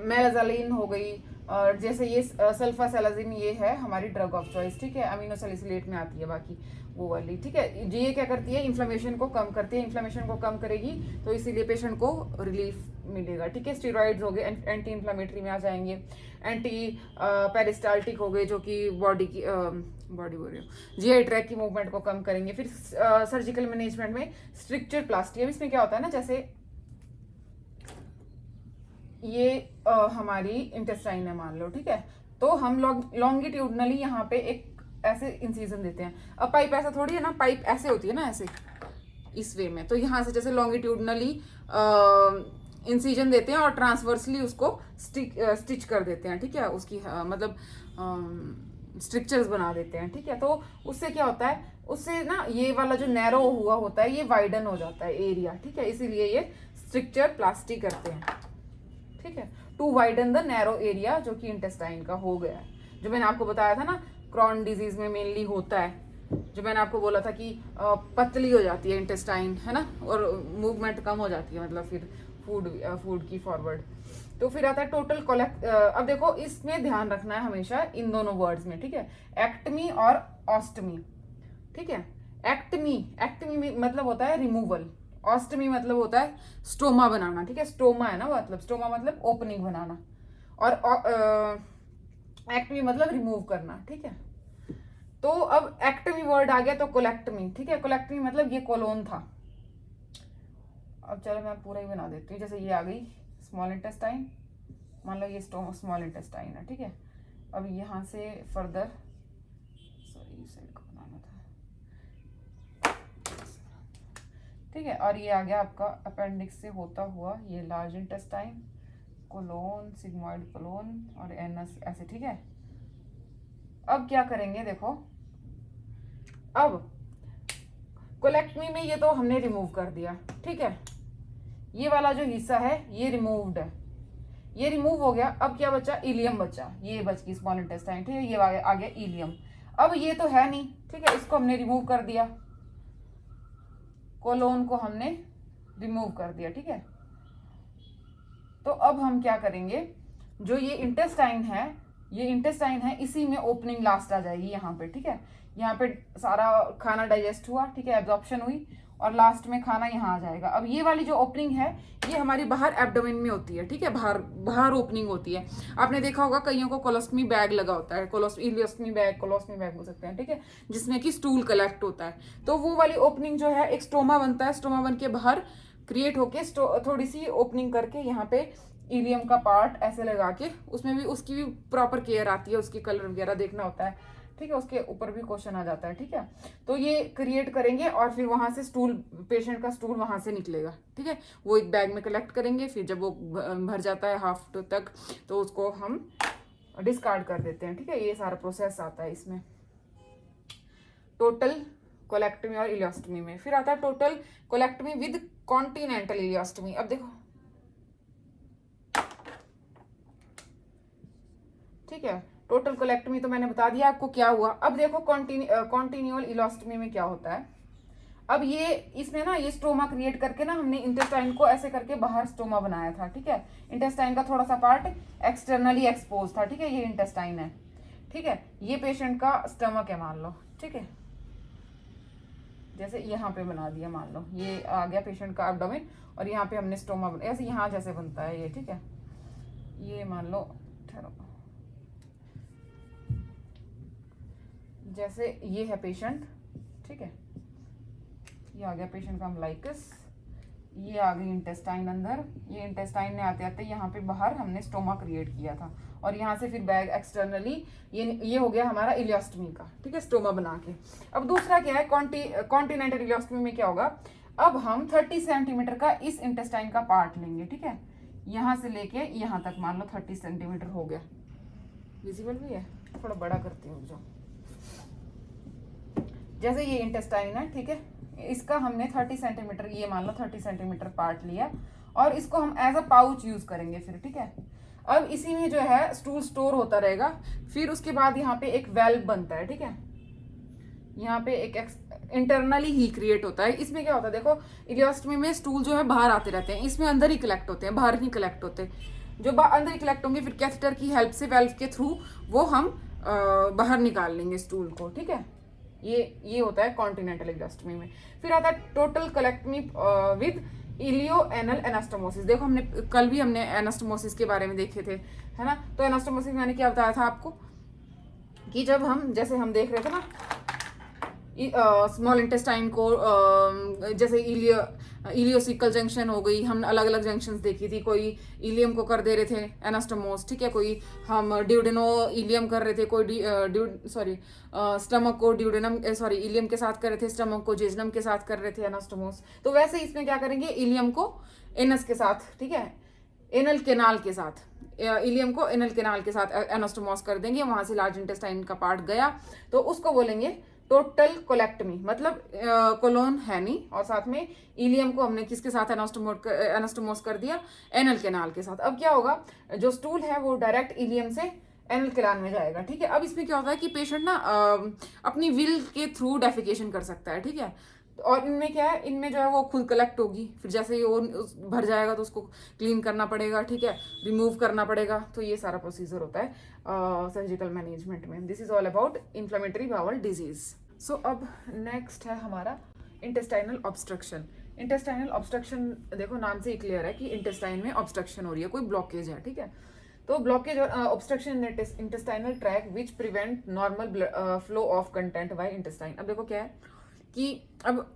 मेलाजालिन हो गई, और जैसे ये सल्फा सैलाजिन ये है हमारी ड्रग ऑफ चॉइस, ठीक है, अमीनो सैलिसिलेट में आती है बाकी वो वाली, ठीक है। ये क्या करती है, इन्फ्लेमेशन को कम करती है, इन्फ्लेमेशन को कम करेगी तो इसीलिए पेशेंट को रिलीफ मिलेगा, ठीक है। स्टेरॉइड्स हो गए, एंटी इन्फ्लामेटरी में आ जाएंगे, एंटी पेरिस्टाल्टिक हो गए जो कि बॉडी बोल रही हूँ, जीआई ट्रैक की मूवमेंट को कम करेंगे। फिर सर्जिकल मैनेजमेंट में स्ट्रिक्चर प्लास्टी, अब इसमें क्या होता है ना, जैसे ये हमारी इंटेस्टाइन है मान लो, ठीक है, तो हम लॉन्गिट्यूडनली यहाँ पे एक ऐसे इंसिजन देते हैं। अब पाइप ऐसा थोड़ी है ना, पाइप ऐसे होती है ना, ऐसे इस वे में, तो यहाँ से जैसे लॉन्गिट्यूडनली इंसिजन देते हैं और ट्रांसवर्सली उसको स्टिच कर देते हैं, ठीक है, उसकी मतलब स्ट्रक्चर्स बना देते हैं, ठीक है। तो उससे क्या होता है, उससे ना ये वाला जो नैरो हुआ होता है ये वाइडन हो जाता है एरिया, ठीक है, इसीलिए ये स्ट्रक्चर प्लास्टी करते हैं, ठीक है, to widen the narrow area जो कि इंटेस्टाइन का हो गया है। जो मैंने आपको बताया था ना क्रॉन डिजीज में मेनली होता है, जो मैंने आपको बोला था कि पतली हो जाती है इंटेस्टाइन, है ना, और मूवमेंट कम हो जाती है, मतलब फिर फूड की फॉरवर्ड। तो फिर आता है टोटल कोलेक्ट। अब देखो इसमें ध्यान रखना है हमेशा इन दोनों वर्ड्स में, ठीक है, एक्टमी और ऑस्टमी, ठीक है। एक्टमी में मतलब होता है रिमूवल, ऑस्टमी मतलब होता है स्टोमा बनाना, ठीक है, स्टोमा है ना, मतलब स्टोमा मतलब ओपनिंग बनाना, और एक्टमी मतलब रिमूव करना, ठीक है। तो अब एक्टमी वर्ड आ गया तो कोलेक्टमी, ठीक है, कोलेक्टमी मतलब ये कोलोन था। अब चलो मैं पूरा ही बना देती हूँ, जैसे ये आ गई स्मॉल इंटेस्टाइन, मान लो ये स्मॉल इंटेस्टाइन है, ठीक है। अब यहाँ से फर्दर, सॉरी इस साइड को बनाना था, ठीक है, और ये आ गया आपका अपेंडिक्स से होता हुआ ये large intestine, colon, sigmoid colon और एनस ऐसे, ठीक है। अब क्या करेंगे देखो, अब कोलेक्टमी में ये तो हमने रिमूव कर दिया, ठीक है, ये वाला जो हिस्सा है ये रिमूव्ड है, ये रिमूव हो गया। अब क्या बचा, इलियम बचा, ये बच गई स्मॉल इंटेस्टाइन, ठीक है, ये आ गया इलियम। अब ये तो है नहीं, ठीक है, इसको हमने रिमूव कर दिया, कोलोन को हमने रिमूव कर दिया, ठीक है। तो अब हम क्या करेंगे, जो ये इंटेस्टाइन है इसी में ओपनिंग लास्ट आ जाएगी यहाँ पे, ठीक है। यहाँ पे सारा खाना डाइजेस्ट हुआ, ठीक है, एब्जॉर्प्शन हुई और लास्ट में खाना यहाँ आ जाएगा। अब ये वाली जो ओपनिंग है ये हमारी बाहर एब्डोमेन में होती है, ठीक है, बाहर ओपनिंग होती है। आपने देखा होगा कईयों को कोलोस्टमी बैग लगा होता है, कोलोस्टमी बैग बोल सकते हैं, ठीक है, जिसमें कि स्टूल कलेक्ट होता है। तो वो वाली ओपनिंग जो है एक स्टोमा बनता है, स्टोमा बन के बाहर क्रिएट होके थोड़ी सी ओपनिंग करके यहाँ पे इलियम का पार्ट ऐसे लगा के उसमें भी उसकी भी प्रॉपर केयर आती है, उसकी कलर वगैरह देखना होता है, ठीक है, उसके ऊपर भी क्वेश्चन आ जाता है, ठीक है। तो ये क्रिएट करेंगे और फिर वहां से स्टूल, पेशेंट का स्टूल वहां से निकलेगा, ठीक है, वो एक बैग में कलेक्ट करेंगे। फिर जब वो भर जाता है हाफ तक तो उसको हम डिस्कार्ड कर देते हैं, ठीक है। ये सारा प्रोसेस आता है इसमें टोटल कोलेक्टमी और इलियोस्टमी में। फिर आता है टोटल कोलेक्टमी विद कॉन्टिनेंटल इलियोस्टमी। अब देखो, ठीक है, टोटल कोलेक्टमी तो मैंने बता दिया आपको क्या हुआ। अब देखो कॉन्टिन्यूअल इलोस्टमी में क्या होता है। अब ये इसमें ना ये स्टोमा क्रिएट करके ना हमने इंटेस्टाइन को ऐसे करके बाहर स्टोमा बनाया था, ठीक है। इंटेस्टाइन का थोड़ा सा पार्ट एक्सटर्नली एक्सपोज था, ठीक है, ये इंटेस्टाइन है, ठीक है। ये पेशेंट का स्टमक है मान लो, ठीक है, जैसे यहाँ पे बना दिया, मान लो ये आ गया पेशेंट का एब्डोमेन और यहाँ पे हमने स्टोमा बना, ऐसे यहाँ जैसे बनता है ये, ठीक है। ये मान लो ठहरो, जैसे ये है पेशेंट, ठीक है, ये आ गया पेशेंट का अम्बलाइकस, ये आ गई इंटेस्टाइन अंदर, ये इंटेस्टाइन ने आते आते यहाँ पे बाहर हमने स्टोमा क्रिएट किया था और यहाँ से फिर बैग एक्सटर्नली ये हो गया हमारा इलियोस्टमी का, ठीक है, स्टोमा बना के। अब दूसरा क्या है, कॉन्टिनेंटल इलियोस्टमी में क्या होगा, अब हम 30 सेंटीमीटर का इस इंटेस्टाइन का पार्ट लेंगे, ठीक है, यहाँ से लेके यहाँ तक मान लो 30 सेंटीमीटर हो गया, विजिबल भी है, थोड़ा बड़ा करती हूँ जो, जैसे ये इंटेस्टाइन है, ठीक है, इसका हमने 30 सेंटीमीटर, ये मान लो 30 सेंटीमीटर पार्ट लिया और इसको हम एज अ पाउच यूज करेंगे फिर, ठीक है। अब इसी में जो है स्टूल स्टोर होता रहेगा। फिर उसके बाद यहाँ पे एक वेल्व बनता है, ठीक है, यहाँ पे एक इंटरनली ही क्रिएट होता है। इसमें क्या होता है, देखो इलियोस्टमी में स्टूल जो है बाहर आते रहते हैं, इसमें अंदर ही कलेक्ट होते हैं, बाहर नहीं कलेक्ट होते। जो अंदर ही कलेक्ट होंगे फिर कैथेटर की हेल्प से वेल्व के थ्रू वो हम बाहर निकाल लेंगे स्टूल को, ठीक है। ये होता है कॉन्टिनेंटल इलियोस्टमी में। फिर आता है total colectomy with ileo anal anastomosis. देखो कल भी हमने एनास्टोमोसिस के बारे में देखे थे, है ना। तो एनास्टोमोसिस मैंने क्या बताया था आपको कि जब हम जैसे हम देख रहे थे ना स्मॉल इंटेस्टाइन को जैसे इलियोसिकल जंक्शन हो गई, हम अलग अलग जंक्शंस देखी थी, कोई इलियम को कर दे रहे थे एनास्टोमोस, ठीक है, कोई हम ड्यूडेनो इलियम कर रहे थे, कोई स्टमक को इलियम के साथ कर रहे थे, स्टमक को जेजनम के साथ कर रहे थे एनास्टोमोस। तो वैसे इसमें क्या करेंगे, इलियम को एनस के साथ, ठीक है, एनल केनाल के साथ, इलियम को एनल केनाल के साथ एनास्टोमोस कर देंगे, वहां से लार्ज इंटेस्टाइन का पार्ट गया तो उसको बोलेंगे टोटल कोलेक्टमी, मतलब कोलोन है नहीं और साथ में इलियम को हमने किसके साथ एनास्टोमोस कर दिया, एनल केनाल के साथ। अब क्या होगा, जो स्टूल है वो डायरेक्ट इलियम से एनल केनाल में जाएगा, ठीक है। अब इसमें क्या होता है कि पेशेंट ना अपनी विल के थ्रू डेफिकेशन कर सकता है, ठीक है। और इनमें क्या है, इनमें जो है वो खुद कलेक्ट होगी, फिर जैसे वो भर जाएगा तो उसको क्लीन करना पड़ेगा, ठीक है, रिमूव करना पड़ेगा। तो ये सारा प्रोसीजर होता है सर्जिकल मैनेजमेंट में। This is all about inflammatory bowel disease. So अब नेक्स्ट है हमारा इंटेस्टाइनल ऑब्स्ट्रक्शन। इंटेस्टाइनल ऑब्स्ट्रक्शन देखो नाम से ही क्लियर है कि इंटेस्टाइन में ऑब्स्ट्रक्शन हो रही है, कोई ब्लॉकेज है, ठीक है। तो ब्लॉकेज और obstruction in intestinal tract which prevent normal flow of content bye intestine. अब देखो क्या है कि अब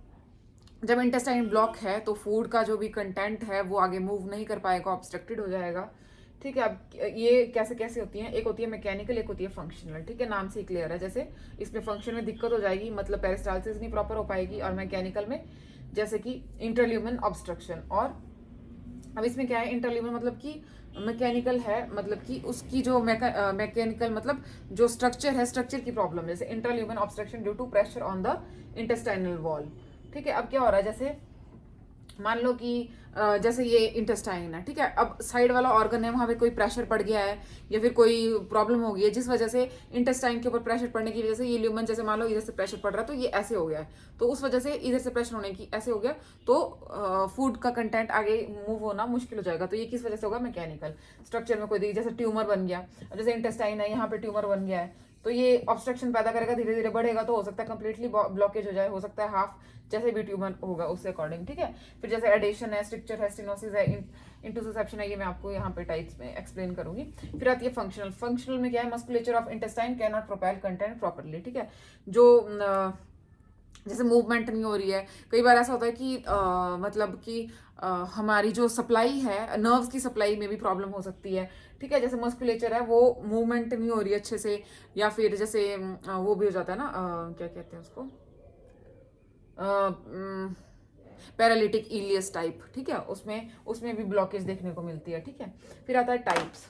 जब इंटेस्टाइन ब्लॉक है तो फूड का जो भी कंटेंट है वो आगे मूव नहीं कर पाएगा, ऑब्स्ट्रक्टेड हो जाएगा, ठीक है। अब ये कैसे कैसे होती हैं, एक होती है मैकेनिकल, एक होती है फंक्शनल, ठीक है, नाम से ही क्लियर है। जैसे इसमें फंक्शन में दिक्कत हो जाएगी, मतलब पेरिस्टाल्सिस नहीं प्रॉपर हो पाएगी, और मैकेनिकल में जैसे कि इंटरल्यूमन ऑब्स्ट्रक्शन। और अब इसमें क्या है, इंटरल्यूमन मतलब कि मैकेनिकल है, मतलब कि उसकी जो मैकेनिकल मतलब जो स्ट्रक्चर है, स्ट्रक्चर की प्रॉब्लम, जैसे interluminal obstruction due to pressure on the intestinal wall, ठीक है। अब क्या हो रहा है, जैसे मान लो कि जैसे ये इंटेस्टाइन है, ठीक है, अब साइड वाला ऑर्गन है, वहां पे कोई प्रेशर पड़ गया है या फिर कोई प्रॉब्लम हो गई है जिस वजह से इंटेस्टाइन के ऊपर प्रेशर पड़ने की वजह से ये ल्यूमन, जैसे मान लो इधर से प्रेशर पड़ रहा है तो ये ऐसे हो गया है, तो उस वजह से इधर से प्रेशर होने की ऐसे हो गया, तो फूड का कंटेंट आगे मूव होना मुश्किल हो जाएगा। तो ये किस वजह से होगा, मैकेनिकल स्ट्रक्चर में कोई देखिए, जैसे ट्यूमर बन गया, जैसे इंटेस्टाइन है यहाँ पे ट्यूमर बन गया है, तो ये ऑब्स्ट्रक्शन पैदा करेगा, धीरे धीरे बढ़ेगा, तो हो सकता है कंप्लीटली ब्लॉकेज हो जाए, हो सकता है हाफ, जैसे भी ट्यूमर होगा उससे अकॉर्डिंग, ठीक है। फिर जैसे एडेशन है, स्ट्रक्चर है, स्टेनोसिस है, इंटुसिसेप्शन है, ये मैं आपको यहाँ पे टाइप्स में एक्सप्लेन करूंगी। फिर आती है फंक्शनल। फंक्शनल में क्या है, musculature of intestine can not propel content properly, ठीक है। जो जैसे मूवमेंट नहीं हो रही है, कई बार ऐसा होता है कि मतलब कि हमारी जो सप्लाई है, नर्व्स की सप्लाई में भी प्रॉब्लम हो सकती है, ठीक है। जैसे मस्कुलेचर है वो मूवमेंट नहीं हो रही है अच्छे से, या फिर जैसे वो भी हो जाता है ना, क्या कहते हैं उसको, पैरालिटिक इलियस टाइप, ठीक है, उसमें उसमें भी ब्लॉकेज देखने को मिलती है, ठीक है। फिर आता है टाइप्स।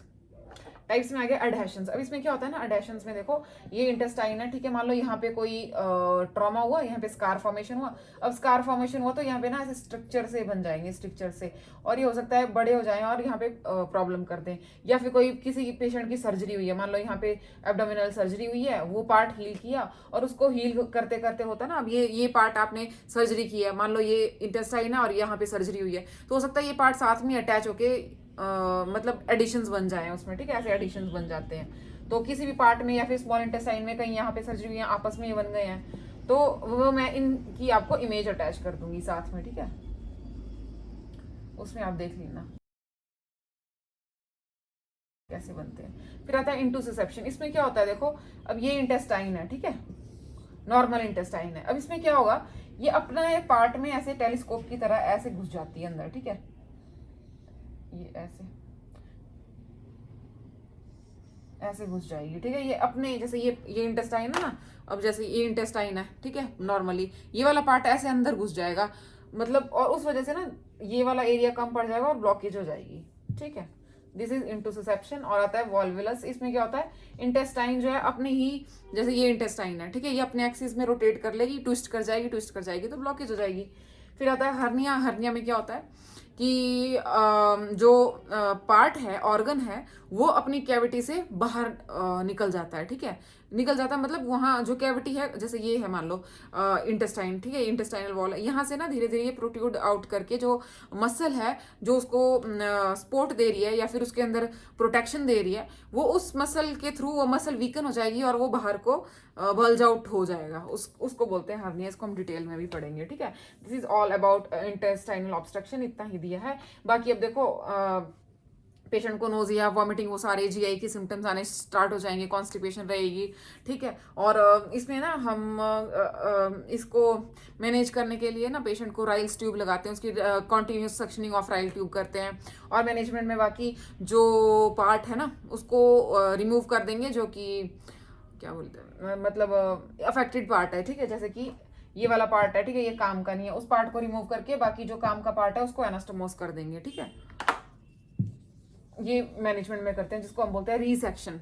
टाइप्स में आ गया अडहेशंस। अब इसमें क्या होता है ना, अडहेशंस में देखो ये इंटेस्टाइन है, ठीक है, मान लो यहाँ पे कोई ट्रॉमा हुआ, यहाँ पे स्कार फॉर्मेशन हुआ। अब स्कार फॉर्मेशन हुआ तो यहाँ पे ना ऐसे स्ट्रक्चर से बन जाएंगे, स्ट्रक्चर से, और ये हो सकता है बड़े हो जाएं और यहाँ पे प्रॉब्लम कर दें। या फिर कोई किसी पेशेंट की सर्जरी हुई है, मान लो यहाँ पे एब्डोमिनल सर्जरी हुई है, वो पार्ट हील किया, और उसको हील करते करते होता है ना, अब ये पार्ट आपने सर्जरी की है, मान लो ये इंटेस्टाइन है और यहाँ पे सर्जरी हुई है, तो हो सकता है ये पार्ट साथ में अटैच होके मतलब एडिशंस बन जाए उसमें, ठीक है, ऐसे एडिशंस बन जाते हैं। तो किसी भी पार्ट में या फिर स्मॉल इंटेस्टाइन में कहीं यहाँ पे सर्जरी हुई है, आपस में ये बन गए हैं, तो वो मैं इनकी आपको इमेज अटैच कर दूंगी साथ में, ठीक है, उसमें आप देख लेना कैसे बनते हैं। फिर आता है इंटुसिसेप्शन। इसमें क्या होता है, देखो अब ये इंटेस्टाइन है, ठीक है, नॉर्मल इंटेस्टाइन है। अब इसमें क्या होगा, ये अपना एक पार्ट में ऐसे टेलीस्कोप की तरह ऐसे घुस जाती है अंदर, ठीक है, ये ऐसे घुस जाएगी, ठीक है। ये अपने जैसे ये इंटेस्टाइन है ना, अब जैसे ये इंटेस्टाइन है, ठीक है, नॉर्मली ये वाला पार्ट ऐसे अंदर घुस जाएगा, मतलब, और उस वजह से ना ये वाला एरिया कम पड़ जाएगा और ब्लॉकेज हो जाएगी, ठीक है। This is intussusception. और आता है वॉल्वुलस। इसमें क्या होता है, इंटेस्टाइन जो है अपने ही, जैसे ये इंटेस्टाइन है, ठीक है, ये अपने एक्सिस में रोटेट कर लेगी, ट्विस्ट कर जाएगी तो ब्लॉकेज हो जाएगी। फिर आता है हर्निया। हर्निया में क्या होता है कि जो पार्ट है, ऑर्गन है, वो अपनी कैविटी से बाहर निकल जाता है, ठीक है, निकल जाता है, मतलब वहाँ जो कैविटी है, जैसे ये है मान लो इंटेस्टाइन, ठीक है, इंटेस्टाइनल वॉल है, यहाँ से ना धीरे धीरे ये प्रोट्रूड आउट करके जो मसल है जो उसको सपोर्ट दे रही है या फिर उसके अंदर प्रोटेक्शन दे रही है, वो उस मसल के थ्रू वो मसल वीकन हो जाएगी और वो बाहर को बल्ज आउट हो जाएगा, उसको बोलते हैं हर्निया। इसको हम डिटेल में भी पढ़ेंगे, ठीक है। This is all about intestinal obstruction, इतना ही दिया है। बाकी अब देखो पेशेंट को नोजिया, वॉमिटिंग, वो सारे जीआई के सिम्टम्स आने स्टार्ट हो जाएंगे, कॉन्स्टिपेशन रहेगी, ठीक है। और इसमें ना हम इसको मैनेज करने के लिए ना पेशेंट को राइल्स ट्यूब लगाते हैं, उसकी continuous suctioning of Rahul tube करते हैं। और मैनेजमेंट में बाकी जो पार्ट है ना उसको रिमूव कर देंगे, जो कि क्या बोलते हैं, मतलब अफेक्टेड पार्ट है, ठीक है, जैसे कि ये वाला पार्ट है, ठीक है, ये काम का नहीं है, उस पार्ट को रिमूव करके बाकी जो काम का पार्ट है उसको एनास्टोमोस कर देंगे, ठीक है। ये मैनेजमेंट में करते हैं, जिसको हम बोलते हैं रिसेक्शन,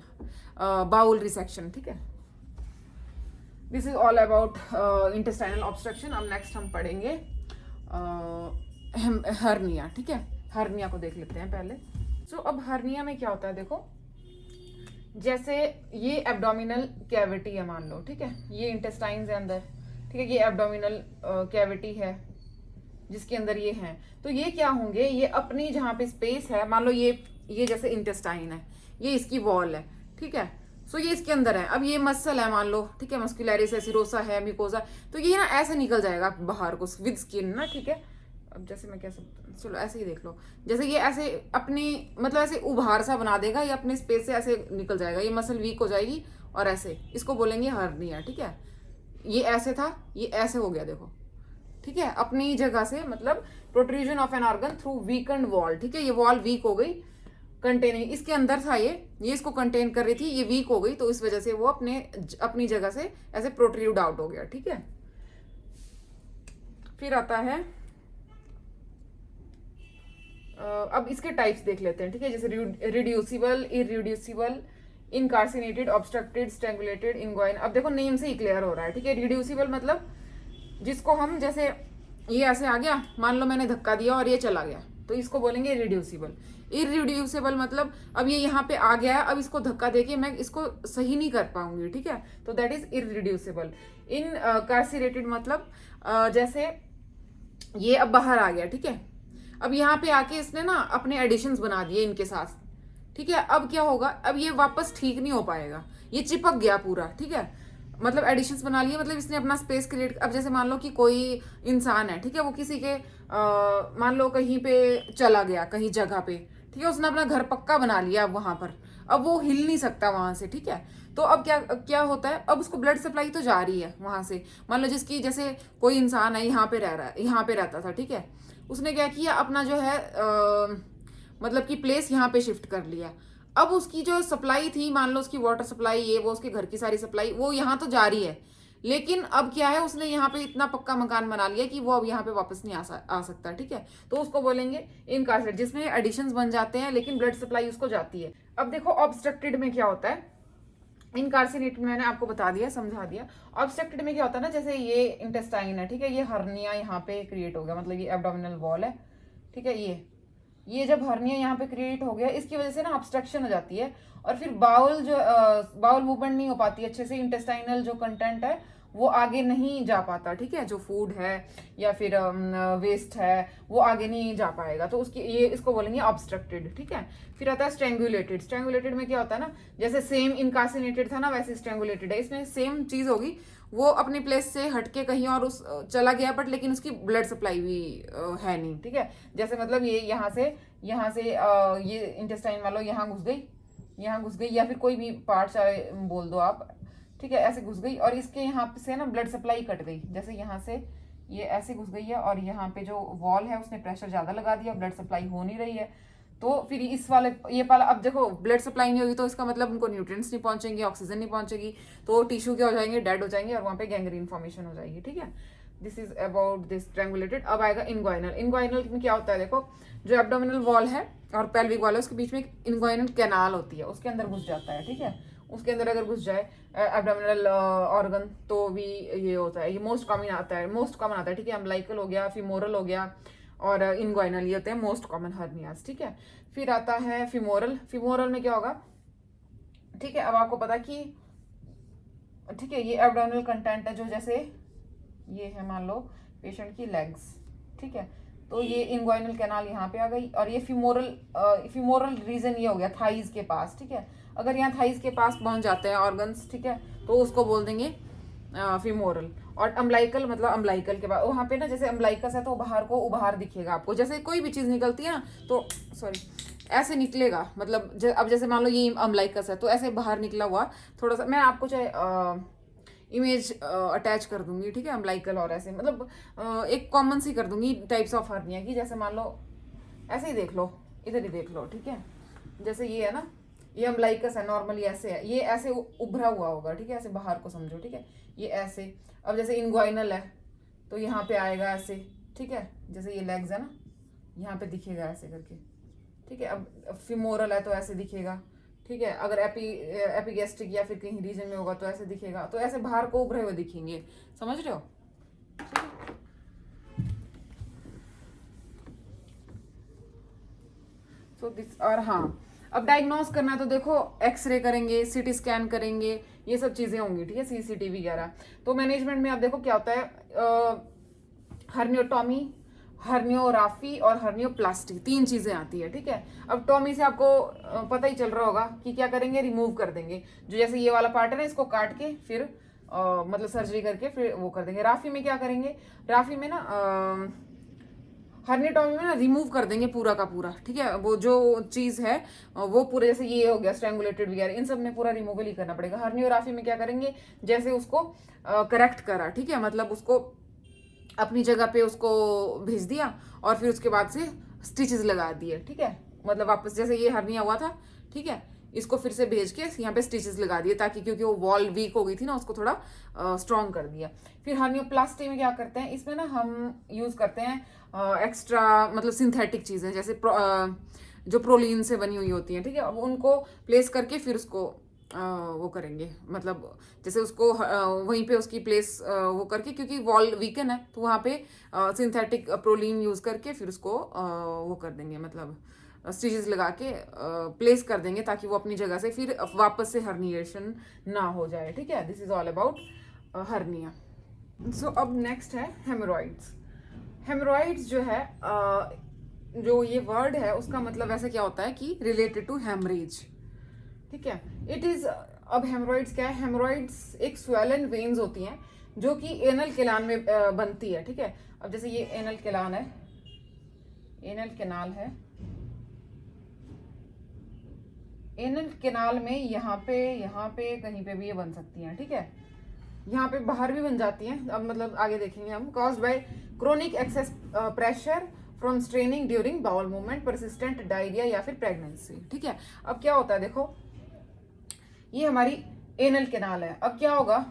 बाउल रिसेक्शन, ठीक है। This is all about intestinal obstruction. अब नेक्स्ट हम पढ़ेंगे हर्निया, ठीक है। हर्निया को देख लेते हैं पहले। अब हर्निया में क्या होता है, देखो जैसे ये एब्डोमिनल कैविटी है मान लो, ठीक है, ये इंटेस्टाइन्स है अंदर, ठीक है, ये एब्डोमिनल कैविटी है जिसके अंदर ये हैं, तो ये क्या होंगे, ये अपनी जहाँ पे स्पेस है, मान लो ये जैसे इंटेस्टाइन है, ये इसकी वॉल है, ठीक है, सो ये इसके अंदर है। अब ये मसल है मान लो, ठीक है, मस्कुलरिस है, सिरोसा है, म्यूकोसा, तो ये ना ऐसे निकल जाएगा बाहर को विद स्किन ना, ठीक है। अब जैसे मैं कैसे, चलो ऐसे ही देख लो, जैसे ये ऐसे अपनी मतलब ऐसे उभार सा बना देगा, ये अपने स्पेस से ऐसे निकल जाएगा, ये मसल वीक हो जाएगी और ऐसे, इसको बोलेंगे हर्निया, ठीक है। ये ऐसे था, ये ऐसे हो गया, देखो, ठीक है, अपनी जगह से, मतलब protrusion of an organ through weekend wall, ठीक है, ये वॉल वीक हो गई, कंटेनिंग, इसके अंदर था ये इसको कंटेन कर रही थी, ये वीक हो गई, तो इस वजह से वो अपनी जगह से ऐसे प्रोट्रूड आउट हो गया, ठीक है। फिर आता है अब इसके टाइप्स देख लेते हैं, ठीक है, जैसे रिड्यूसिबल, इरिड्यूसिबल, इनकार्सिनेटेड, ऑब्स्ट्रक्टेड, स्ट्रेंगुलेटेड, इनगोइन। अब देखो नेम से ही क्लियर हो रहा है, ठीक है। रिड्यूसिबल मतलब जिसको हम जैसे ये ऐसे आ गया, मान लो मैंने धक्का दिया और ये चला गया, तो इसको बोलेंगे इरिड्यूसिबल। इरिड्यूसिबल मतलब अब ये यहाँ पे आ गया है, अब इसको धक्का देके मैं इसको सही नहीं कर पाऊंगी, ठीक है, तो दैट इज इरिड्यूसिबल। इन कार्सिरेटेड मतलब जैसे ये अब बाहर आ गया, ठीक है, अब यहाँ पे आके इसने ना अपने एडिशंस बना दिए इनके साथ, ठीक है, अब क्या होगा, अब ये वापस ठीक नहीं हो पाएगा, ये चिपक गया पूरा, ठीक है, मतलब एडिशंस बना लिए, मतलब इसने अपना स्पेस क्रिएट। अब जैसे मान लो कि कोई इंसान है, ठीक है, वो किसी के मान लो कहीं पे चला गया, कहीं जगह पे, ठीक है, उसने अपना घर पक्का बना लिया अब वहां पर, अब वो हिल नहीं सकता वहां से, ठीक है, तो अब क्या क्या होता है, अब उसको ब्लड सप्लाई तो जा रही है वहां से। मान लो जिसकी जैसे कोई इंसान है यहाँ पे रह रहा है, यहाँ पे रहता था, ठीक है, उसने क्या किया, अपना जो है मतलब कि प्लेस यहाँ पे शिफ्ट कर लिया। अब उसकी जो सप्लाई थी, मान लो उसकी वाटर सप्लाई, ये वो उसके घर की सारी सप्लाई वो यहाँ तो जारी है, लेकिन अब क्या है, उसने यहाँ पे इतना पक्का मकान बना लिया कि वो अब यहाँ पे वापस नहीं आ सकता, ठीक है, तो उसको बोलेंगे इनकार्सिरेट, जिसमें एडिशंस बन जाते हैं लेकिन ब्लड सप्लाई उसको जाती है। अब देखो ऑब्स्ट्रक्टेड में क्या होता है, इनकार्सिनेट में मैंने आपको बता दिया, समझा दिया। ऑब्स्ट्रक्टेड में क्या होता है ना, जैसे ये इंटेस्टाइन है, ठीक है, ये हर्निया यहाँ पे क्रिएट हो गया, मतलब ये एब्डोमिनल वॉल है, ठीक है, ये जब हर्निया यहाँ पे क्रिएट हो गया, इसकी वजह से ना ऑब्स्ट्रक्शन हो जाती है, और फिर बाउल जो बाउल मूवमेंट नहीं हो पाती अच्छे से, इंटेस्टाइनल जो कंटेंट है वो आगे नहीं जा पाता, ठीक है, जो फूड है या फिर वेस्ट है वो आगे नहीं जा पाएगा, तो उसकी ये इसको बोलेंगे ऑब्स्ट्रक्टेड, ठीक है। फिर आता है स्ट्रेंगुलेटेड। स्ट्रेंगुलेटेड में क्या होता है ना, जैसे सेम इनकार्सिनेटेड था ना, वैसे स्ट्रेंगुलेटेड है, इसमें सेम चीज होगी, वो अपने प्लेस से हटके कहीं और उस चला गया, बट लेकिन उसकी ब्लड सप्लाई भी है नहीं, ठीक है, जैसे मतलब ये यहाँ से ये इंटेस्टाइन वालों यहाँ घुस गई, या फिर कोई भी पार्ट चाहे बोल दो आप, ठीक है, ऐसे घुस गई और इसके यहाँ से ना ब्लड सप्लाई कट गई, जैसे यहाँ से ये ऐसे घुस गई है और यहाँ पे जो वॉल है उसने प्रेशर ज्यादा लगा दिया, ब्लड सप्लाई हो नहीं रही है, तो फिर इस वाले ये वाला, अब देखो ब्लड सप्लाई नहीं होगी तो इसका मतलब उनको न्यूट्रिएंट्स नहीं पहुंचेंगे, ऑक्सीजन नहीं पहुंचेगी, तो टिश्यू क्या हो जाएंगे, डेड हो जाएंगे और वहां पे गैंग्रीन फॉर्मेशन हो जाएगी, ठीक है। This is about this strangulated. अब आएगा इनग्वाइनल। इनग्वाइनल में क्या होता है, देखो जो एब्डोमिनल वॉल है और पेल्विक वॉल है उसके बीच में एक इनग्वाइनल कैनाल होती है, उसके अंदर घुस जाता है, ठीक है, उसके अंदर अगर घुस जाए एब्डोमिनल ऑर्गन तो भी ये होता है, ये मोस्ट कॉमन आता है, ठीक है, अम्बिलिकल हो गया, फिमोरल हो गया और इनग्वाइनल, ये होते हैं मोस्ट कॉमन हर्नियाज, ठीक है। फिर आता है फिमोरल में क्या होगा, ठीक है, अब आपको पता कि ठीक है, ये एब्डोमिनल कंटेंट है, जो जैसे ये है मान लो पेशेंट की लेग्स, ठीक है, तो ये इनग्वाइनल कैनाल यहाँ पे आ गई, और ये फिमोरल रीजन ये हो गया थाइज के पास, ठीक है, अगर यहाँ थाइज के पास पहुंच जाते हैं ऑर्गन्स, ठीक है, तो उसको बोल देंगे फिमोरल। और अम्बलाइकल मतलब अम्बलाइकल के बाद वहां पे ना, जैसे अम्बलाइकस है तो बाहर को उबार दिखेगा आपको, जैसे कोई भी चीज निकलती है ना तो सॉरी ऐसे निकलेगा, मतलब अब जैसे मान लो ये अम्बलाइकस है तो ऐसे बाहर निकला हुआ थोड़ा सा, मैं आपको चाहे इमेज अटैच कर दूंगी, ठीक है, अम्बलाइकल और ऐसे मतलब एक कॉमन सी कर दूंगी टाइप्स ऑफ हर्निया की, जैसे मान लो ऐसे ही देख लो, इधर ही देख लो, ठीक है, जैसे ये है ना, ये अम्बलाइकस है, नॉर्मली ऐसे है, ये ऐसे उभरा हुआ होगा, ठीक है, ऐसे बाहर को समझो, ठीक है, ये ऐसे। अब जैसे इनग्वाइनल है तो यहाँ पे आएगा ऐसे, ठीक है, जैसे ये लेग्स है ना, यहाँ पे दिखेगा ऐसे करके, ठीक है। अब फिमोरल है तो ऐसे दिखेगा, ठीक है, अगर एपिगेस्ट्रिक या फिर कहीं रीजन में होगा तो ऐसे दिखेगा, तो ऐसे बाहर को उभरे हुए दिखेंगे, समझ रहे हो, सो दिस। और हाँ, अब डायग्नोस करना है तो देखो एक्सरे करेंगे, सीटी स्कैन करेंगे, ये सब चीजें होंगी, ठीक है, सीसीटीवी वगैरह। तो मैनेजमेंट में आप देखो क्या होता है, हर्नियोटॉमी, हर्नियोग्राफी और हर्नियोप्लास्टी, 3 चीजें आती है, ठीक है। अब टॉमी से आपको पता ही चल रहा होगा कि क्या करेंगे, रिमूव कर देंगे, जो जैसे ये वाला पार्ट है ना, इसको काट के फिर मतलब सर्जरी करके फिर वो कर देंगे। राफी में क्या करेंगे, राफी में ना हर्नियोटॉमी में ना रिमूव कर देंगे पूरा का पूरा, ठीक है, वो जो चीज है वो पूरे, जैसे ये हो गया स्ट्रैंगुलेटेड वगैरह, इन सब में पूरा रिमूवल ही करना पड़ेगा। हर्नियोग्राफी में क्या करेंगे, जैसे उसको करेक्ट करा, ठीक है, मतलब उसको अपनी जगह पे उसको भेज दिया और फिर उसके बाद से स्टिचेस लगा दिए, ठीक है, मतलब वापस जैसे ये हर्निया हुआ था, ठीक है, इसको फिर से भेज के यहाँ पे स्टिचेस लगा दिए, ताकि क्योंकि वो वॉल वीक हो गई थी ना, उसको थोड़ा स्ट्रॉन्ग कर दिया। फिर हर्नियोप्लास्टी में क्या करते हैं, इसमें ना हम यूज करते हैं एक्स्ट्रा मतलब सिंथेटिक चीजें, जैसे जो प्रोलीन से बनी हुई होती हैं, ठीक है, अब उनको प्लेस करके फिर उसको वो करेंगे, मतलब जैसे उसको वहीं पे उसकी प्लेस वो करके, क्योंकि वॉल वीकन है तो वहाँ पे सिंथेटिक प्रोलीन यूज करके फिर उसको वो कर देंगे, मतलब स्टिचेस लगा के प्लेस कर देंगे ताकि वो अपनी जगह से फिर वापस से हर्निएशन ना हो जाए। ठीक है, this is all about hernia. So अब नेक्स्ट है हेमोरॉइड्स। हेमोरॉइड्स जो है जो ये वर्ड है उसका मतलब ऐसा क्या होता है कि रिलेटेड टू हेमरेज। ठीक है, इट इज, अब हेमोरॉइड्स क्या है? हेमोरॉइड्स एक स्वेलन वेन्स होती हैं जो कि एनल केलान में बनती है। ठीक है, अब जैसे ये एनल केलान है, एनल केनाल है, एनल केनाल में यहाँ पे कहीं पे भी ये बन सकती हैं। ठीक है, यहाँ पे बाहर भी बन जाती हैं, अब मतलब आगे देखेंगे हम। Caused by chronic excess pressure from straining during bowel movement, persistent diarrhoea या फिर प्रेगनेंसी। ठीक है, अब क्या होता है देखो, ये हमारी एनल केनाल है। अब क्या होगा,